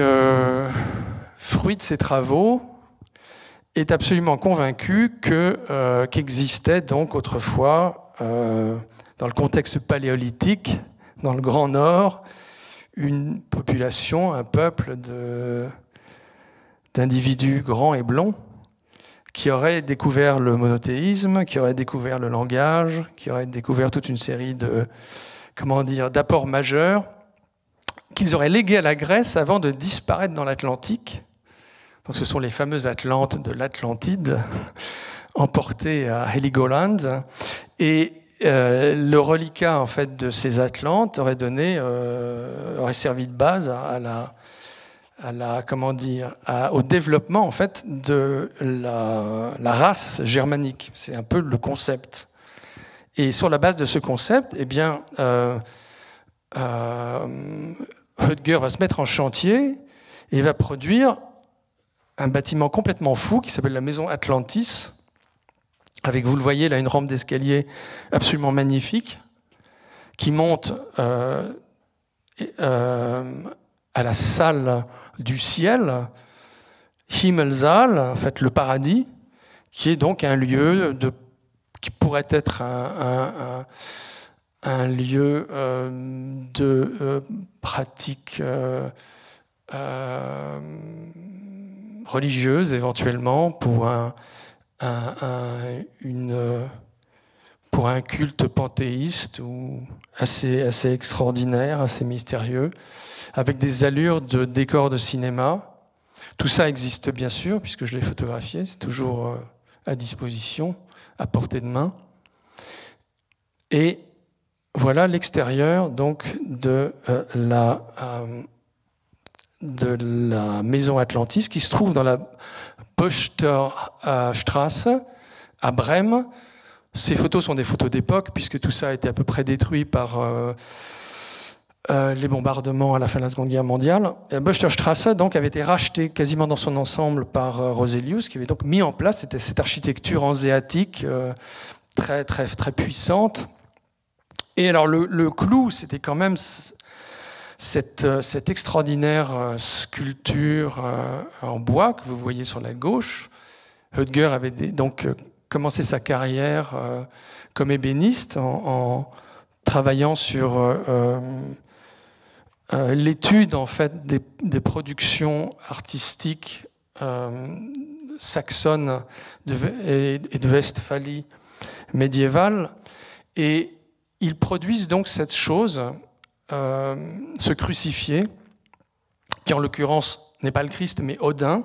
fruit de ses travaux, est absolument convaincu qu'existait donc autrefois, dans le contexte paléolithique, dans le Grand Nord, une population, un peuple d'individus grands et blonds qui auraient découvert le monothéisme, qui auraient découvert le langage, qui auraient découvert toute une série d'apports majeurs qu'ils auraient légués à la Grèce avant de disparaître dans l'Atlantique. Donc ce sont les fameux Atlantes de l'Atlantide, emportés à Heligoland. Et le reliquat en fait, de ces Atlantes aurait servi de base au développement en fait, de la race germanique. C'est un peu le concept. Et sur la base de ce concept, eh bien, Hödger va se mettre en chantier et va produire un bâtiment complètement fou qui s'appelle la Maison Atlantis, avec, vous le voyez, là, une rampe d'escalier absolument magnifique, qui monte à la salle du ciel, Himmelsaal, en fait, le paradis, qui est donc un lieu qui pourrait être un lieu de pratique religieuse, éventuellement, pour un culte panthéiste ou assez extraordinaire, assez mystérieux, avec des allures de décors de cinéma. Tout ça existe bien sûr, puisque je l'ai photographié, c'est toujours à disposition, à portée de main. Et voilà l'extérieur donc de la maison Atlantis, qui se trouve dans la Boechterstrasse à Brême. Ces photos sont des photos d'époque, puisque tout ça a été à peu près détruit par les bombardements à la fin de la Seconde Guerre mondiale. Boechterstrasse donc, avait été rachetée quasiment dans son ensemble par Roselius, qui avait donc mis en place cette architecture hanséatique très, très, très puissante. Et alors le clou, c'était quand même cette extraordinaire sculpture en bois que vous voyez sur la gauche. Hödger avait donc commencé sa carrière comme ébéniste en travaillant sur l'étude en fait des productions artistiques saxonnes et de Westphalie médiévale. Et ils produisent donc cette chose, ce crucifié, qui en l'occurrence n'est pas le Christ, mais Odin.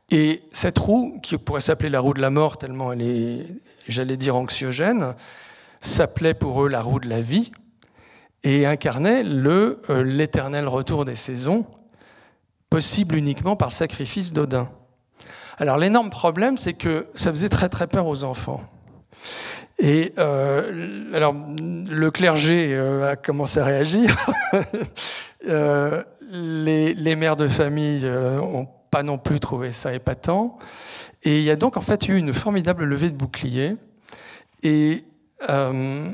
Et cette roue, qui pourrait s'appeler la roue de la mort, tellement elle est, j'allais dire, anxiogène, s'appelait pour eux la roue de la vie, et incarnait l'éternel retour des saisons, possible uniquement par le sacrifice d'Odin. Alors l'énorme problème, c'est que ça faisait très très peur aux enfants. Et alors, le clergé a commencé à réagir. Les mères de famille n'ont pas non plus trouvé ça épatant. Et il y a donc en fait eu une formidable levée de boucliers et un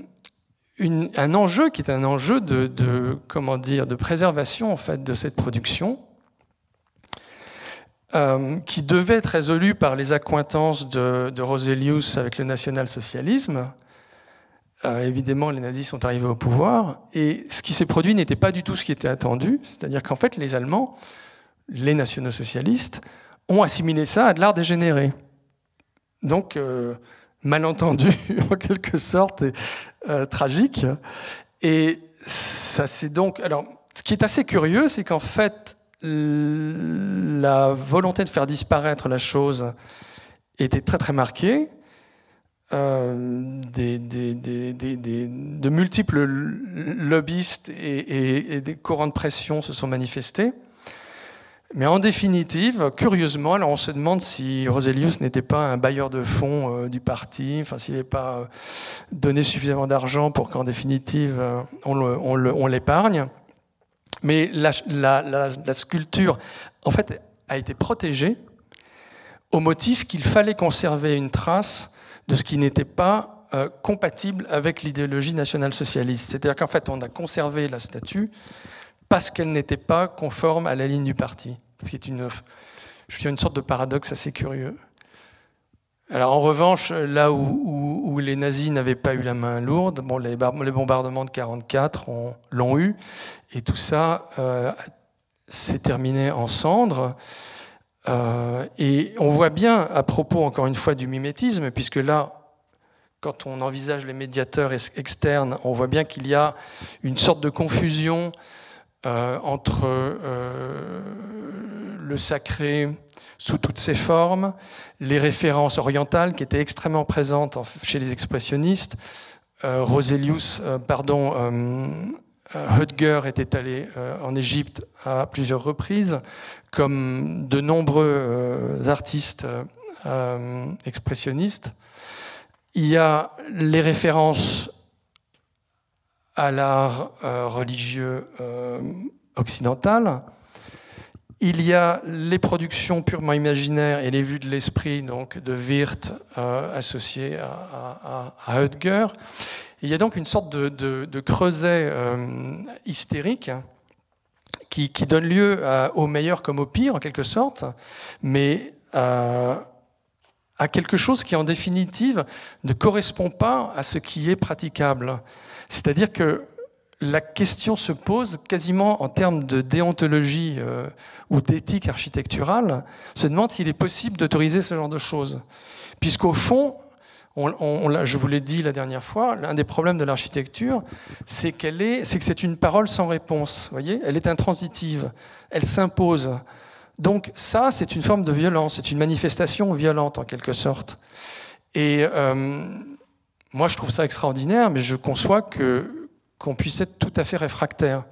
enjeu qui est un enjeu de préservation en fait de cette production. Qui devait être résolu par les accointances de Roselius avec le national-socialisme. Évidemment, les nazis sont arrivés au pouvoir, et ce qui s'est produit n'était pas du tout ce qui était attendu, c'est-à-dire qu'en fait, les Allemands, les nationaux-socialistes, ont assimilé ça à de l'art dégénéré. Donc, malentendu, en quelque sorte, et tragique. Et ça c'est donc... Alors, ce qui est assez curieux, c'est qu'en fait, la volonté de faire disparaître la chose était très très marquée. De multiples lobbyistes et des courants de pression se sont manifestés. Mais en définitive, curieusement, alors on se demande si Roselius n'était pas un bailleur de fonds du parti, enfin s'il n'avait pas donné suffisamment d'argent pour qu'en définitive on l'épargne. Mais la sculpture, en fait, a été protégée au motif qu'il fallait conserver une trace de ce qui n'était pas compatible avec l'idéologie nationale-socialiste. C'est-à-dire qu'en fait, on a conservé la statue parce qu'elle n'était pas conforme à la ligne du parti. Ce qui est une sorte de paradoxe assez curieux. Alors en revanche, là où les nazis n'avaient pas eu la main lourde, bon, les bombardements de 1944 l'ont eu, et tout ça s'est terminé en cendres. Et on voit bien, à propos encore une fois du mimétisme, puisque là, quand on envisage les médiateurs externes, on voit bien qu'il y a une sorte de confusion entre le sacré sous toutes ses formes, les références orientales qui étaient extrêmement présentes chez les expressionnistes. Hödger était allé en Égypte à plusieurs reprises, comme de nombreux artistes expressionnistes. Il y a les références à l'art religieux occidental. Il y a les productions purement imaginaires et les vues de l'esprit, donc de Wirth associées à Hödger. Il y a donc une sorte de creuset hystérique qui donne lieu au meilleur comme au pire, en quelque sorte, mais à quelque chose qui, en définitive, ne correspond pas à ce qui est praticable. C'est-à-dire que la question se pose quasiment en termes de déontologie ou d'éthique architecturale, se demande s'il est possible d'autoriser ce genre de choses. Puisqu'au fond, je vous l'ai dit la dernière fois, l'un des problèmes de l'architecture, c'est que c'est une parole sans réponse. Vous voyez, elle est intransitive, elle s'impose. Donc ça, c'est une forme de violence, c'est une manifestation violente en quelque sorte. Et moi, je trouve ça extraordinaire, mais je conçois qu'on puisse être tout à fait réfractaire.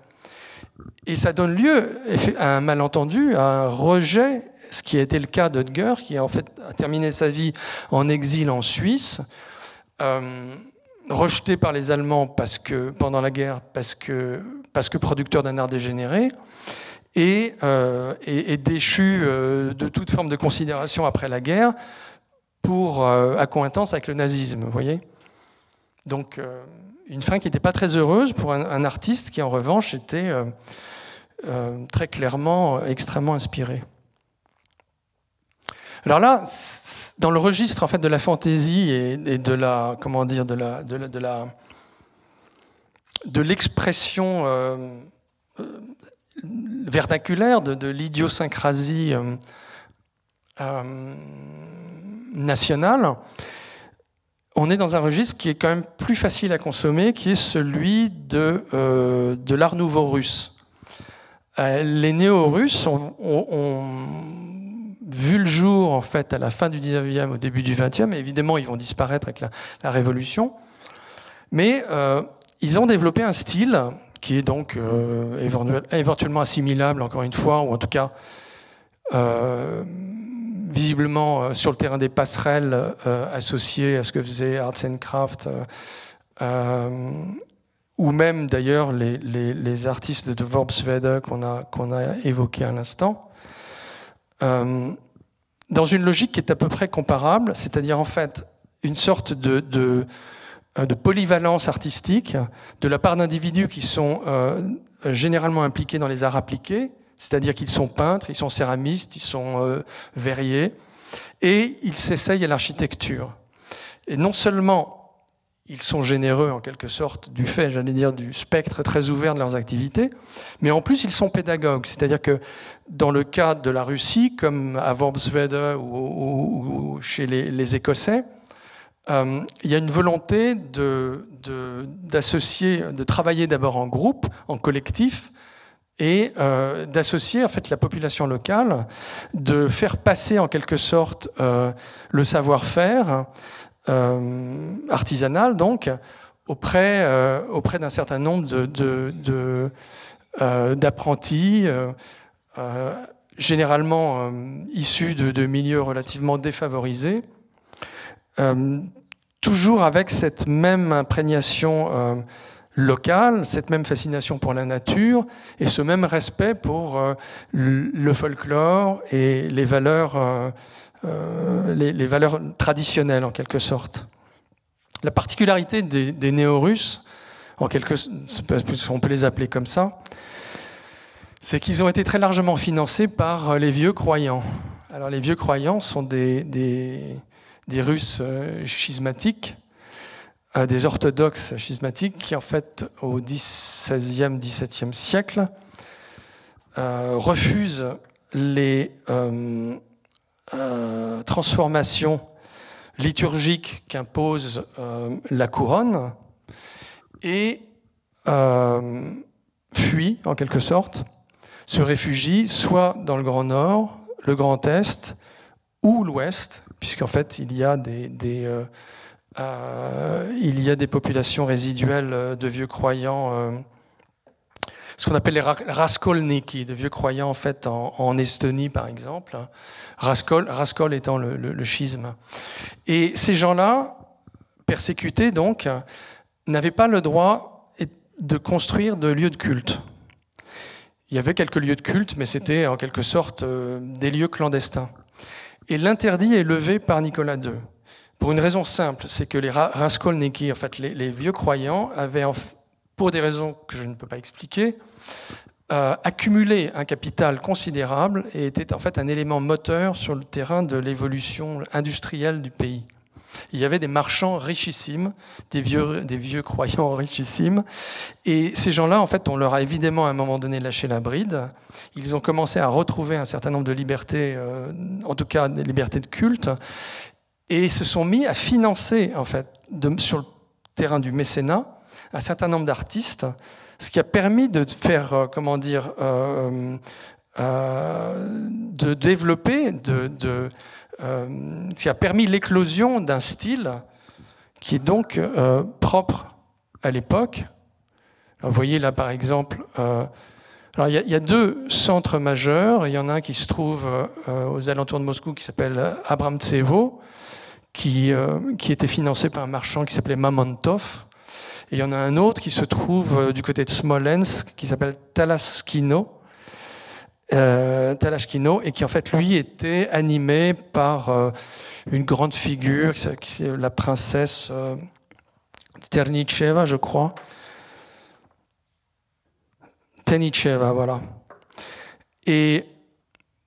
Et ça donne lieu à un malentendu, à un rejet, ce qui a été le cas d'Hödger, qui en fait a terminé sa vie en exil en Suisse, rejeté par les Allemands pendant la guerre parce que producteur d'un art dégénéré, et déchu de toute forme de considération après la guerre pour accointance avec le nazisme, vous voyez. Donc une fin qui n'était pas très heureuse pour un artiste qui en revanche était très clairement extrêmement inspiré. Alors là, dans le registre en fait de la fantaisie et de la, comment dire, de l'expression vernaculaire, de l'idiosyncrasie nationale, on est dans un registre qui est quand même plus facile à consommer, qui est celui de l'art nouveau russe. Les néo-russes ont vu le jour en fait à la fin du 19e, au début du 20e, et évidemment ils vont disparaître avec la Révolution, mais ils ont développé un style qui est donc éventuellement assimilable, encore une fois, ou en tout cas visiblement sur le terrain des passerelles associées à ce que faisait Arts and Crafts, ou même d'ailleurs les artistes de Worpswede qu'on a évoqués à l'instant, dans une logique qui est à peu près comparable, c'est-à-dire en fait une sorte de polyvalence artistique de la part d'individus qui sont généralement impliqués dans les arts appliqués, c'est-à-dire qu'ils sont peintres, ils sont céramistes, ils sont verriers, et ils s'essayent à l'architecture. Et non seulement ils sont généreux en quelque sorte du fait, j'allais dire, du spectre très ouvert de leurs activités, mais en plus ils sont pédagogues, c'est-à-dire que dans le cas de la Russie, comme à Worpswede ou chez les Écossais, il y a une volonté d'associer, de travailler d'abord en groupe, en collectif, et d'associer en fait la population locale, de faire passer en quelque sorte le savoir-faire artisanal, donc auprès d'un certain nombre d'apprentis généralement issus de milieux relativement défavorisés, toujours avec cette même imprégnation locale, cette même fascination pour la nature et ce même respect pour le folklore et les valeurs traditionnelles en quelque sorte. La particularité des néo-russes, on peut les appeler comme ça, c'est qu'ils ont été très largement financés par les vieux croyants. Alors les vieux croyants sont des Russes schismatiques, des orthodoxes schismatiques qui, en fait, au XVIe, XVIIe siècle, refusent les transformations liturgiques qu'impose la couronne et fuient, en quelque sorte, se réfugient soit dans le Grand Nord, le Grand Est ou l'Ouest, puisqu'en fait, il y a des populations résiduelles de vieux croyants, ce qu'on appelle les raskolniki, de vieux croyants en fait en Estonie par exemple. Raskol étant le schisme. Et ces gens-là, persécutés donc, n'avaient pas le droit de construire de lieux de culte. Il y avait quelques lieux de culte, mais c'était en quelque sorte des lieux clandestins. Et l'interdit est levé par Nicolas II. Pour une raison simple, c'est que les raskolniki, en fait, les vieux croyants, avaient, pour des raisons que je ne peux pas expliquer, accumulé un capital considérable et étaient en fait un élément moteur sur le terrain de l'évolution industrielle du pays. Il y avait des marchands richissimes, des vieux croyants richissimes, et ces gens-là, en fait, on leur a évidemment à un moment donné lâché la bride. Ils ont commencé à retrouver un certain nombre de libertés, en tout cas des libertés de culte, et se sont mis à financer, en fait, sur le terrain du mécénat, un certain nombre d'artistes, ce qui a permis de faire, de développer, qui a permis l'éclosion d'un style qui est donc propre à l'époque. Vous voyez là, par exemple, alors il y a deux centres majeurs. Il y en a un qui se trouve aux alentours de Moscou qui s'appelle Abramtsevo, qui était financé par un marchand qui s'appelait Mamontov. Et il y en a un autre qui se trouve du côté de Smolensk, qui s'appelle Talaskino, et qui en fait, lui, était animé par une grande figure, qui est la princesse Ternicheva, je crois. Ternicheva, voilà. Et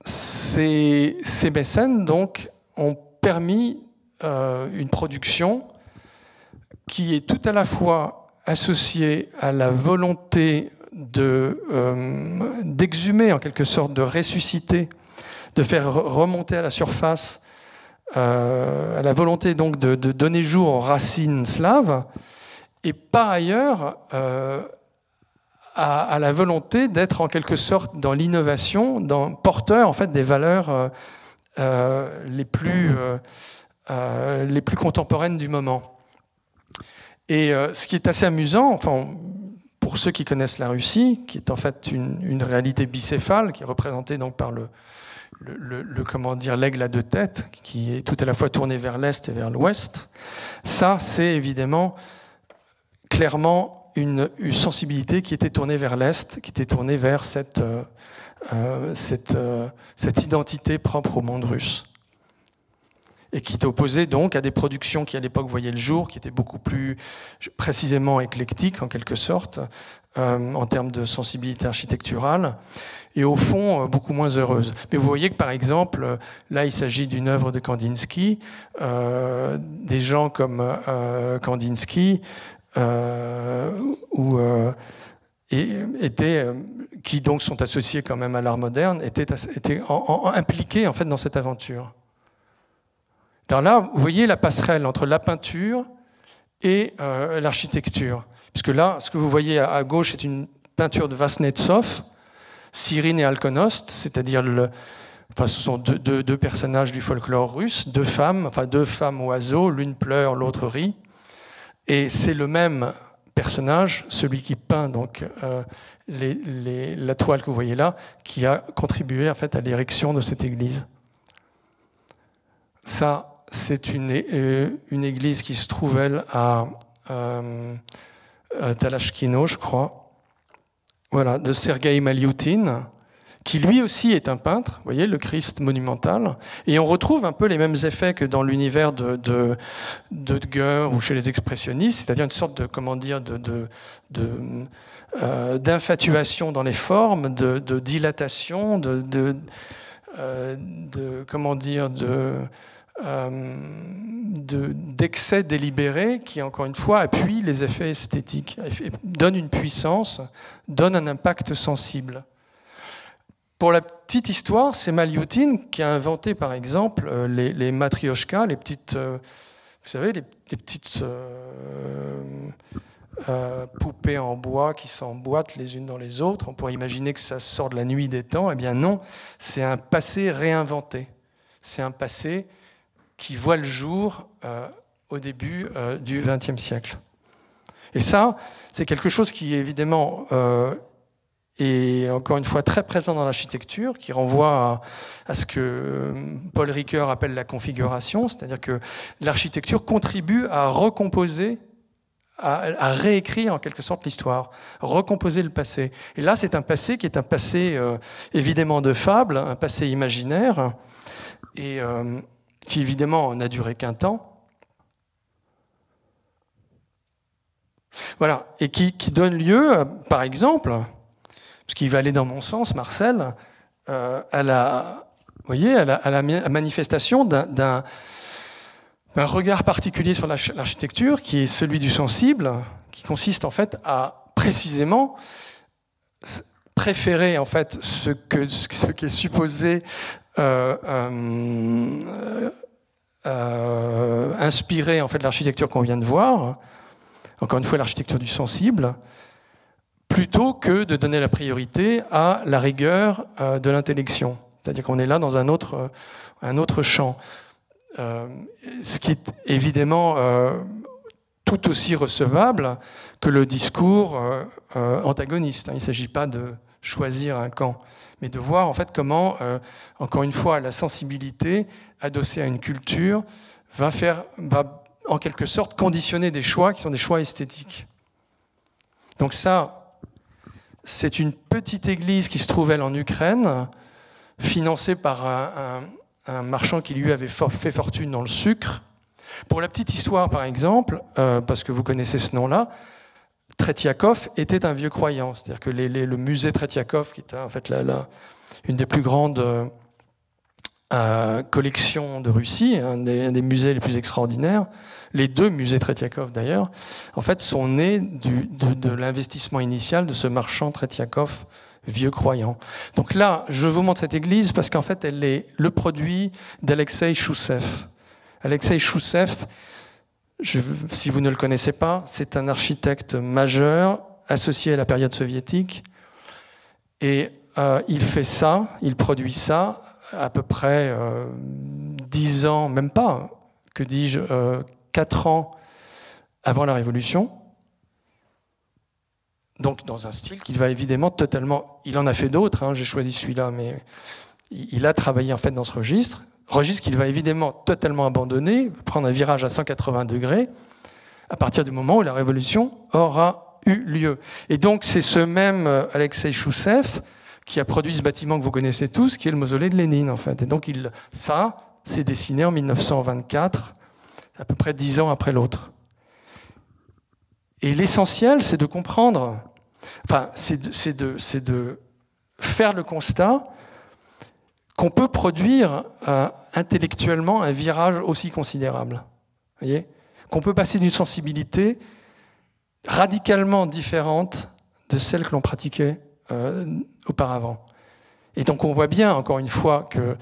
ces mécènes, donc, ont permis une production qui est tout à la fois associée à la volonté d'exhumer, en quelque sorte, de ressusciter, de faire remonter à la surface, à la volonté donc de donner jour aux racines slaves, et par ailleurs à la volonté d'être en quelque sorte dans l'innovation, porteur en fait des valeurs les plus contemporaines du moment. Et ce qui est assez amusant, enfin, pour ceux qui connaissent la Russie, qui est en fait une réalité bicéphale, qui est représentée donc par l'aigle à deux têtes, qui est tout à la fois tourné vers l'Est et vers l'Ouest, ça, c'est évidemment clairement une sensibilité qui était tournée vers l'Est, qui était tournée vers cette identité propre au monde russe. Et qui est opposé donc à des productions qui à l'époque voyaient le jour, qui étaient beaucoup plus précisément éclectiques en quelque sorte, en termes de sensibilité architecturale, et au fond beaucoup moins heureuses. Mais vous voyez que par exemple, là il s'agit d'une œuvre de Kandinsky, des gens comme Kandinsky, qui donc sont associés quand même à l'art moderne, étaient impliqués en fait dans cette aventure. Alors là, vous voyez la passerelle entre la peinture et l'architecture. Puisque là, ce que vous voyez à gauche, c'est une peinture de Vasnetsov, Cyrine et Alkonost, c'est-à-dire ce sont deux personnages du folklore russe, deux femmes oiseaux, l'une pleure, l'autre rit. Et c'est le même personnage, celui qui peint donc la toile que vous voyez là, qui a contribué en fait à l'érection de cette église. Ça, c'est une église qui se trouve, elle, à Talashkino, je crois. Voilà, de Sergueï Malioutin, qui lui aussi est un peintre, vous voyez, le Christ monumental. Et on retrouve un peu les mêmes effets que dans l'univers de Goethe ou chez les expressionnistes, c'est-à-dire une sorte de, comment dire, d'infatuation dans les formes, de dilatation, comment dire, d'excès délibéré qui, encore une fois, appuie les effets esthétiques, donne une puissance, donne un impact sensible. Pour la petite histoire, c'est Malioutin qui a inventé, par exemple, les matrioshkas, les petites, vous savez, les petites poupées en bois qui s'emboîtent les unes dans les autres. On pourrait imaginer que ça sort de la nuit des temps. Eh bien non, c'est un passé réinventé. C'est un passé qui voit le jour au début du XXe siècle. Et ça, c'est quelque chose qui, évidemment, est encore une fois très présent dans l'architecture, qui renvoie à ce que Paul Ricoeur appelle la configuration, c'est-à-dire que l'architecture contribue à recomposer, à réécrire en quelque sorte l'histoire, recomposer le passé. Et là, c'est un passé qui est un passé évidemment de fable, un passé imaginaire, et qui évidemment n'a duré qu'un temps. Voilà, et qui donne lieu, par exemple, parce qu'il va aller dans mon sens, Marcel, à la manifestation d'un regard particulier sur l'architecture, qui est celui du sensible, qui consiste en fait à précisément préférer en fait ce qui est supposé inspirer en fait l'architecture qu'on vient de voir, encore une fois l'architecture du sensible, plutôt que de donner la priorité à la rigueur de l'intellection. C'est-à-dire qu'on est là dans un autre champ. Ce qui est évidemment tout aussi recevable que le discours antagoniste. Il ne s'agit pas de choisir un camp, mais de voir en fait comment, encore une fois, la sensibilité adossée à une culture va en quelque sorte conditionner des choix qui sont des choix esthétiques. Donc ça, c'est une petite église qui se trouve, elle, en Ukraine, financée par un marchand qui, lui, avait fait fortune dans le sucre. Pour la petite histoire, par exemple, parce que vous connaissez ce nom-là, Tretiakov était un vieux croyant. C'est-à-dire que le musée Tretiakov, qui était en fait une des plus grandes collections de Russie, un des musées les plus extraordinaires, les deux musées Tretiakov d'ailleurs, en fait, sont nés de l'investissement initial de ce marchand Tretiakov, vieux croyant. Donc là, je vous montre cette église parce qu'en fait, elle est le produit d'Alexei Choussev. Alexei Choussev, si vous ne le connaissez pas, c'est un architecte majeur associé à la période soviétique. Et il fait ça, il produit ça à peu près 10 ans, même pas, que dis-je, 4 ans avant la Révolution. Donc dans un style qu'il va évidemment totalement... Il en a fait d'autres, j'ai choisi celui-là, mais il a travaillé en fait dans ce registre qu'il va évidemment totalement abandonner, prendre un virage à 180 degrés, à partir du moment où la Révolution aura eu lieu. Et donc c'est ce même Alexei Choussev qui a produit ce bâtiment que vous connaissez tous, qui est le mausolée de Lénine, en fait. Et donc ça, c'est dessiné en 1924, à peu près 10 ans après l'autre. Et l'essentiel, c'est de comprendre, enfin, c'est de faire le constat qu'on peut produire intellectuellement un virage aussi considérable. Vous voyez ? Qu'on peut passer d'une sensibilité radicalement différente de celle que l'on pratiquait auparavant. Et donc on voit bien, encore une fois, que,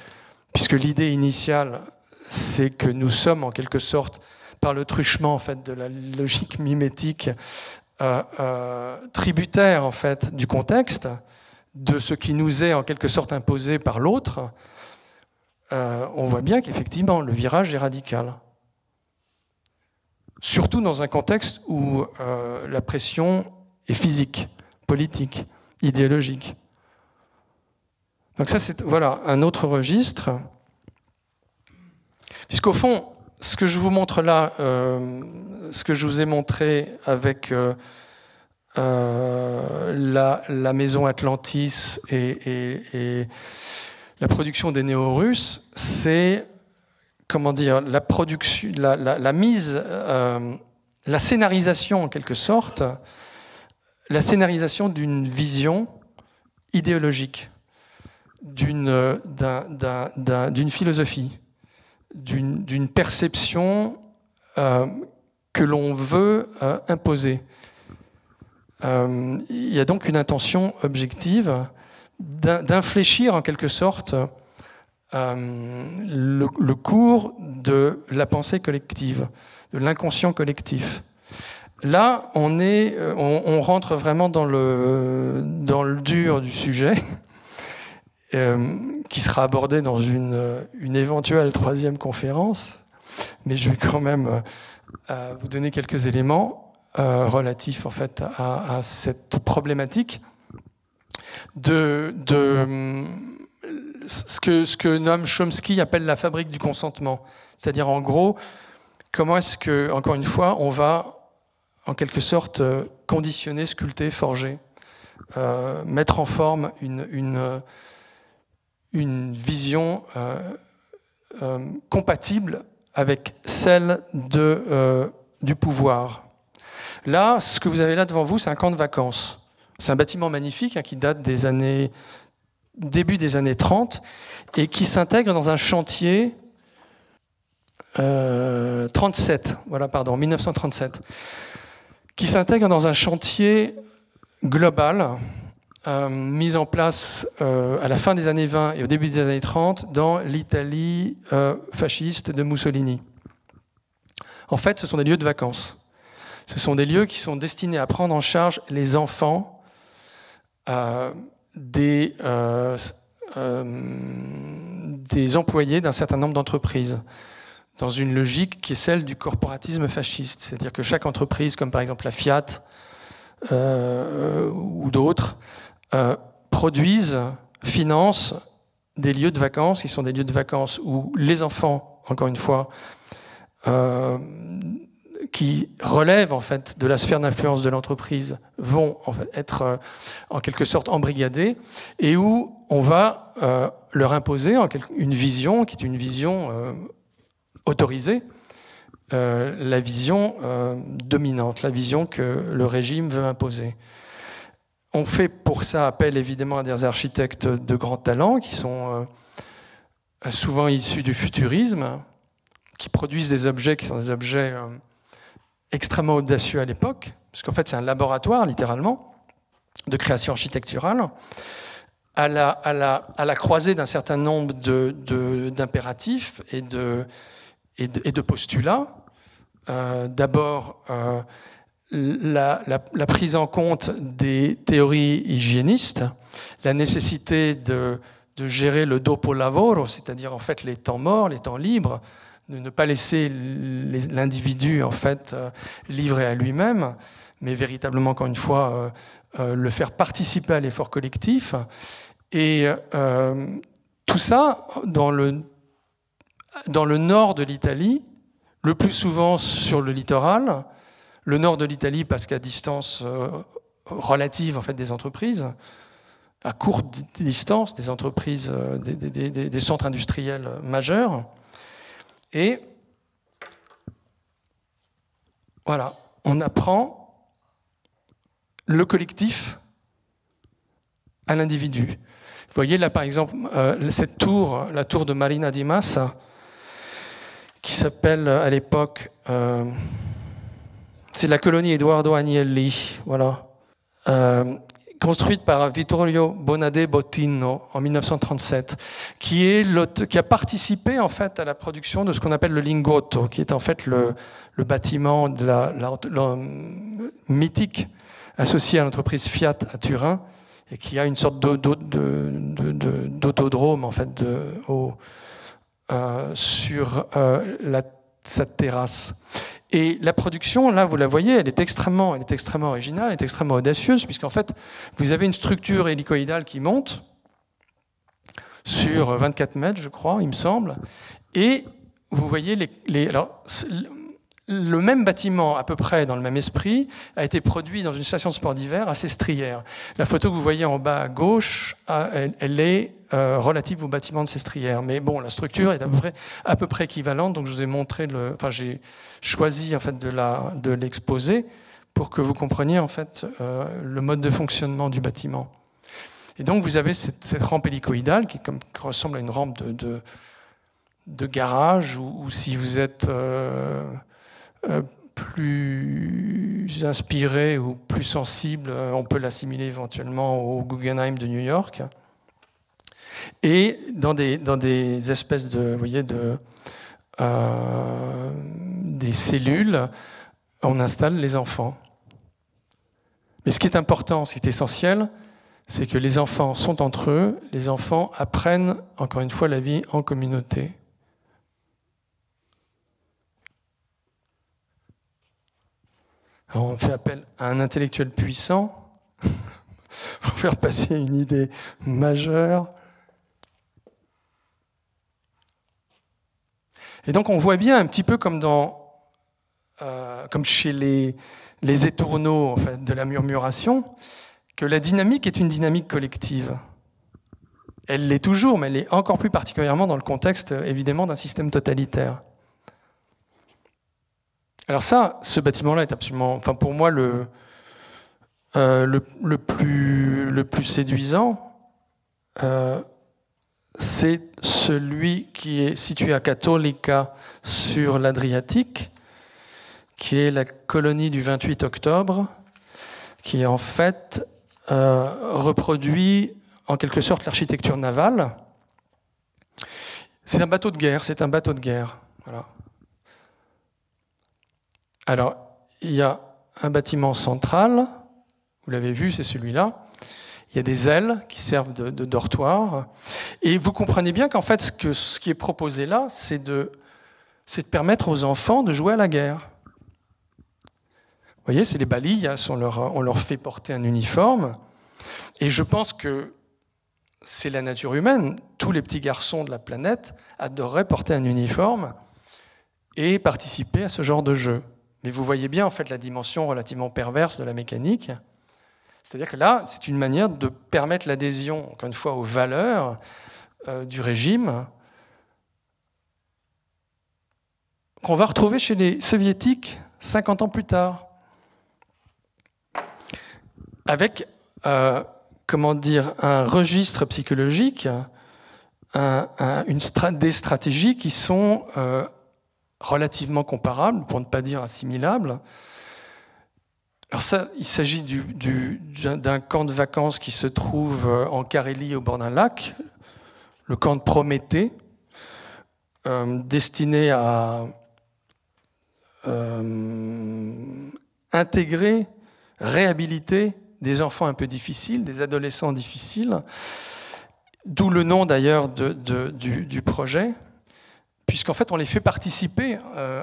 puisque l'idée initiale, c'est que nous sommes en quelque sorte, par le truchement en fait, de la logique mimétique, tributaire en fait, du contexte, de ce qui nous est en quelque sorte imposé par l'autre, on voit bien qu'effectivement le virage est radical. surtout dans un contexte où la pression est physique, politique, idéologique. Donc ça, c'est voilà, un autre registre. Puisqu'au fond, ce que je vous montre là, ce que je vous ai montré avec la maison Atlantis et la production des néo-russes, c'est, comment dire, la production, la mise, la scénarisation en quelque sorte, la scénarisation d'une vision idéologique, d'une philosophie, d'une perception que l'on veut imposer. Il y a donc une intention objective d'infléchir en quelque sorte le cours de la pensée collective, de l'inconscient collectif. Là, on rentre vraiment dans le dur du sujet, qui sera abordé dans une éventuelle troisième conférence, mais je vais quand même vous donner quelques éléments relatifs en fait à cette problématique de ce que Noam Chomsky appelle la fabrique du consentement. C'est-à-dire en gros, comment est-ce que, encore une fois, on va en quelque sorte conditionner, sculpter, forger, mettre en forme une vision compatible avec celle du pouvoir. Là, ce que vous avez là devant vous, c'est un camp de vacances. C'est un bâtiment magnifique qui date des début des années 30 et qui s'intègre dans un chantier 1937, qui s'intègre dans un chantier global mis en place à la fin des années 20 et au début des années 30 dans l'Italie fasciste de Mussolini. En fait, ce sont des lieux de vacances. Ce sont des lieux qui sont destinés à prendre en charge les enfants des employés d'un certain nombre d'entreprises, dans une logique qui est celle du corporatisme fasciste. C'est-à-dire que chaque entreprise, comme par exemple la Fiat ou d'autres, produisent, financent des lieux de vacances qui sont des lieux de vacances où les enfants, encore une fois, qui relèvent en fait de la sphère d'influence de l'entreprise vont en fait être en quelque sorte embrigadés et où on va leur imposer une vision qui est une vision autorisée, la vision dominante, la vision que le régime veut imposer. On fait pour ça appel évidemment à des architectes de grand talent qui sont souvent issus du futurisme, qui produisent des objets qui sont des objets extrêmement audacieux à l'époque, parce qu'en fait c'est un laboratoire littéralement de création architecturale, à la croisée d'un certain nombre d'impératifs et de postulats. D'abord, la prise en compte des théories hygiénistes, la nécessité de gérer le dopo lavoro, c'est-à-dire en fait les temps morts, les temps libres, de ne pas laisser l'individu en fait livré à lui-même, mais véritablement, encore une fois, le faire participer à l'effort collectif. Et tout ça dans le nord de l'Italie, le plus souvent sur le littoral, le nord de l'Italie parce qu'à distance relative en fait des entreprises, à courte distance des entreprises, des centres industriels majeurs. Et voilà, on apprend le collectif à l'individu. Vous voyez là par exemple cette tour, la tour de Marina di Massa, qui s'appelle à l'époque, c'est la colonie Edoardo Agnelli, voilà, construite par Vittorio Bonadè Bottino en 1937, qui a participé en fait à la production de ce qu'on appelle le Lingotto, qui est en fait le bâtiment de la mythique associé à l'entreprise Fiat à Turin et qui a une sorte d'autodrome en fait sur cette terrasse. Et la production, là, vous la voyez, elle est extrêmement originale, elle est extrêmement audacieuse, puisqu'en fait, vous avez une structure hélicoïdale qui monte sur 24 mètres, je crois, il me semble, et vous voyez alors, le même bâtiment, à peu près dans le même esprit, a été produit dans une station de sport d'hiver à Sestrières. La photo que vous voyez en bas à gauche, elle est relative au bâtiment de Sestrières. Mais bon, la structure est à peu près équivalente, donc je vous ai montré, j'ai choisi en fait, de l'exposer pour que vous compreniez en fait, le mode de fonctionnement du bâtiment. Et donc vous avez cette rampe hélicoïdale qui ressemble à une rampe de garage, ou si vous êtes plus inspiré ou plus sensible, on peut l'assimiler éventuellement au Guggenheim de New York. Et dans des espèces de, vous voyez, des cellules, on installe les enfants. Mais ce qui est important, ce qui est essentiel, c'est que les enfants sont entre eux, les enfants apprennent, encore une fois, la vie en communauté. Alors on fait appel à un intellectuel puissant pour faire passer une idée majeure. Et donc on voit bien un petit peu comme chez les étourneaux en fait, de la murmuration, que la dynamique est une dynamique collective. Elle l'est toujours, mais elle est encore plus particulièrement dans le contexte, évidemment, d'un système totalitaire. Alors ça, ce bâtiment-là est absolument, enfin pour moi, le plus séduisant, c'est celui qui est situé à Cattolica sur l'Adriatique, qui est la colonie du 28 octobre, qui en fait reproduit en quelque sorte l'architecture navale. C'est un bateau de guerre, voilà. Alors, il y a un bâtiment central, vous l'avez vu, c'est celui-là. Il y a des ailes qui servent de dortoir. Et vous comprenez bien qu'en fait, ce qui est proposé là, c'est de permettre aux enfants de jouer à la guerre. Vous voyez, c'est les balayas, on leur fait porter un uniforme. Et je pense que c'est la nature humaine. Tous les petits garçons de la planète adoreraient porter un uniforme et participer à ce genre de jeu. Mais vous voyez bien en fait la dimension relativement perverse de la mécanique. C'est-à-dire que là, c'est une manière de permettre l'adhésion, encore une fois, aux valeurs du régime qu'on va retrouver chez les soviétiques 50 ans plus tard. Avec, comment dire, un registre psychologique, des stratégies qui sont relativement comparables, pour ne pas dire assimilables. Alors ça, il s'agit d'un camp de vacances qui se trouve en Carélie au bord d'un lac, le camp de Prométhée, destiné à intégrer, réhabiliter des enfants un peu difficiles, des adolescents difficiles, d'où le nom d'ailleurs du projet, puisqu'en fait on les fait participer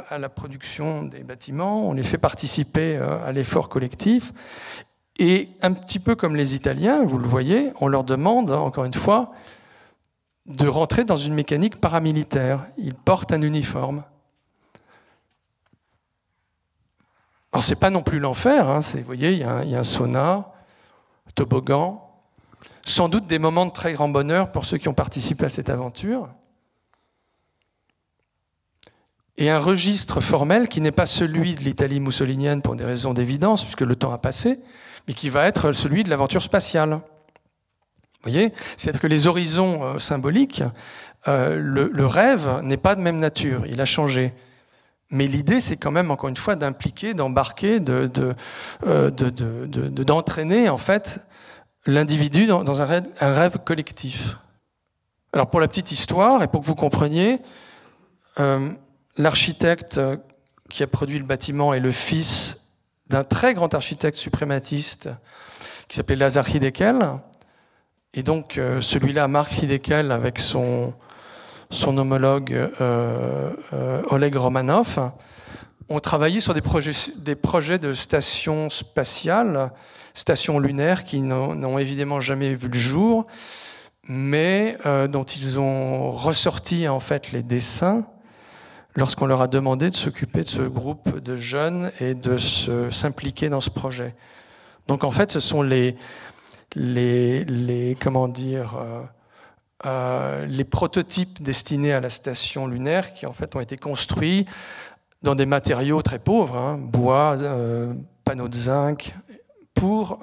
à la production des bâtiments, on les fait participer à l'effort collectif, et un petit peu comme les Italiens, vous le voyez, on leur demande, encore une fois, de rentrer dans une mécanique paramilitaire. Ils portent un uniforme. Alors c'est pas non plus l'enfer, hein, vous voyez, il y a un sauna, toboggan, sans doute des moments de très grand bonheur pour ceux qui ont participé à cette aventure, et un registre formel qui n'est pas celui de l'Italie mussolinienne pour des raisons d'évidence, puisque le temps a passé, mais qui va être celui de l'aventure spatiale. Vous voyez, c'est-à-dire que les horizons symboliques, le rêve n'est pas de même nature, il a changé. Mais l'idée, c'est quand même, encore une fois, d'impliquer, d'embarquer, d'entraîner, en fait, l'individu dans un rêve collectif. Alors, pour la petite histoire, et pour que vous compreniez, l'architecte qui a produit le bâtiment est le fils d'un très grand architecte suprématiste qui s'appelait Lazar Hideckel. Et donc, celui-là, Mark Hideckel, avec son homologue Oleg Romanov, ont travaillé sur des projets de stations spatiales, stations lunaires qui n'ont évidemment jamais vu le jour, mais dont ils ont ressorti en fait les dessins lorsqu'on leur a demandé de s'occuper de ce groupe de jeunes et de s'impliquer dans ce projet. Donc en fait, ce sont les prototypes destinés à la station lunaire qui en fait ont été construits dans des matériaux très pauvres, hein, bois, panneaux de zinc, pour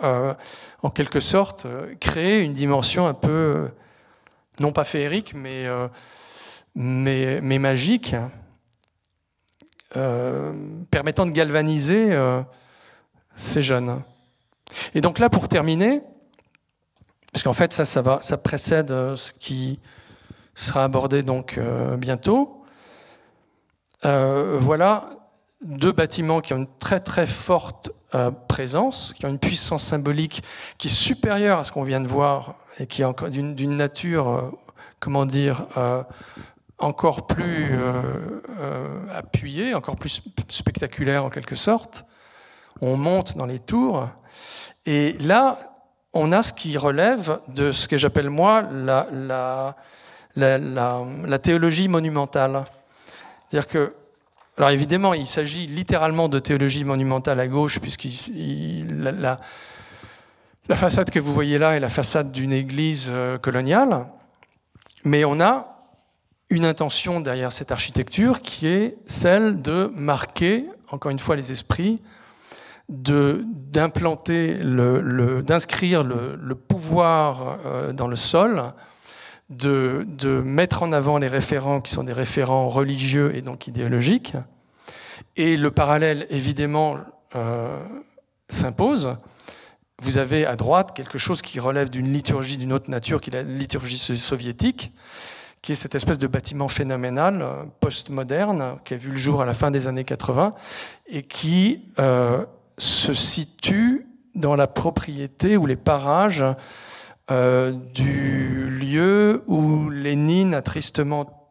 en quelque sorte créer une dimension un peu, non pas féerique, mais magique, permettant de galvaniser ces jeunes. Et donc là, pour terminer, parce qu'en fait ça précède ce qui sera abordé donc bientôt. Voilà deux bâtiments qui ont une très très forte présence, qui ont une puissance symbolique qui est supérieure à ce qu'on vient de voir et qui est encore d'une nature, comment dire, encore plus appuyée, encore plus spectaculaire en quelque sorte. On monte dans les tours et là on a ce qui relève de ce que j'appelle moi la théologie monumentale. C'est-à-dire que, alors évidemment, il s'agit littéralement de théologie monumentale à gauche, puisque la façade que vous voyez là est la façade d'une église coloniale, mais on a une intention derrière cette architecture qui est celle de marquer, encore une fois, les esprits, d'implanter, d'inscrire le pouvoir dans le sol, de mettre en avant les référents qui sont des référents religieux et donc idéologiques. Et le parallèle, évidemment, s'impose. Vous avez à droite quelque chose qui relève d'une liturgie d'une autre nature, qui est la liturgie soviétique, qui est cette espèce de bâtiment phénoménal, post-moderne, qui a vu le jour à la fin des années 80, et qui se situe dans la propriété ou les parages du lieu où Lénine a tristement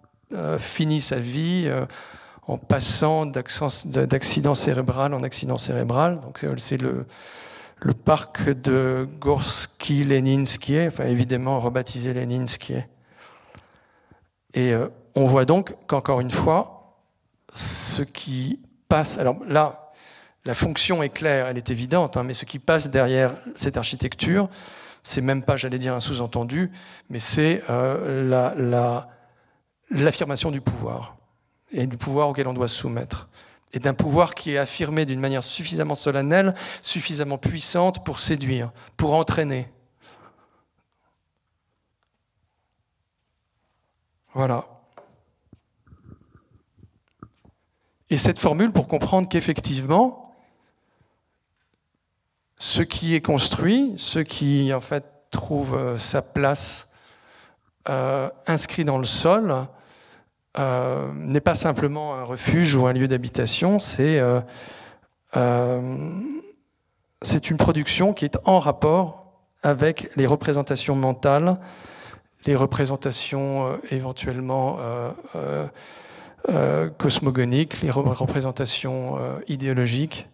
fini sa vie en passant d'accident cérébral en accident cérébral. Donc c'est le parc de Gorsky-Léninskié, enfin évidemment rebaptisé Léninskié. Et on voit donc qu'encore une fois, ce qui passe... Alors là, la fonction est claire, elle est évidente, hein, mais ce qui passe derrière cette architecture, c'est même pas, j'allais dire, un sous-entendu, mais c'est l'affirmation du pouvoir, et du pouvoir auquel on doit se soumettre, et d'un pouvoir qui est affirmé d'une manière suffisamment solennelle, suffisamment puissante pour séduire, pour entraîner. Voilà. Et cette formule, pour comprendre qu'effectivement, ce qui est construit, ce qui en fait trouve sa place inscrit dans le sol, n'est pas simplement un refuge ou un lieu d'habitation, c'est une production qui est en rapport avec les représentations mentales, les représentations éventuellement cosmogoniques, les représentations idéologiques.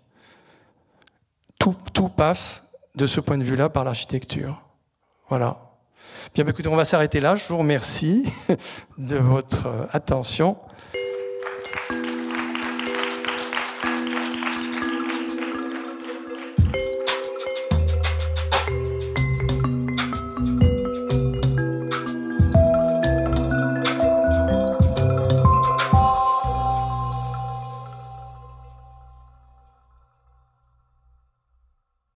Tout passe de ce point de vue-là par l'architecture. Voilà. Bien, écoutez, on va s'arrêter là. Je vous remercie de votre attention.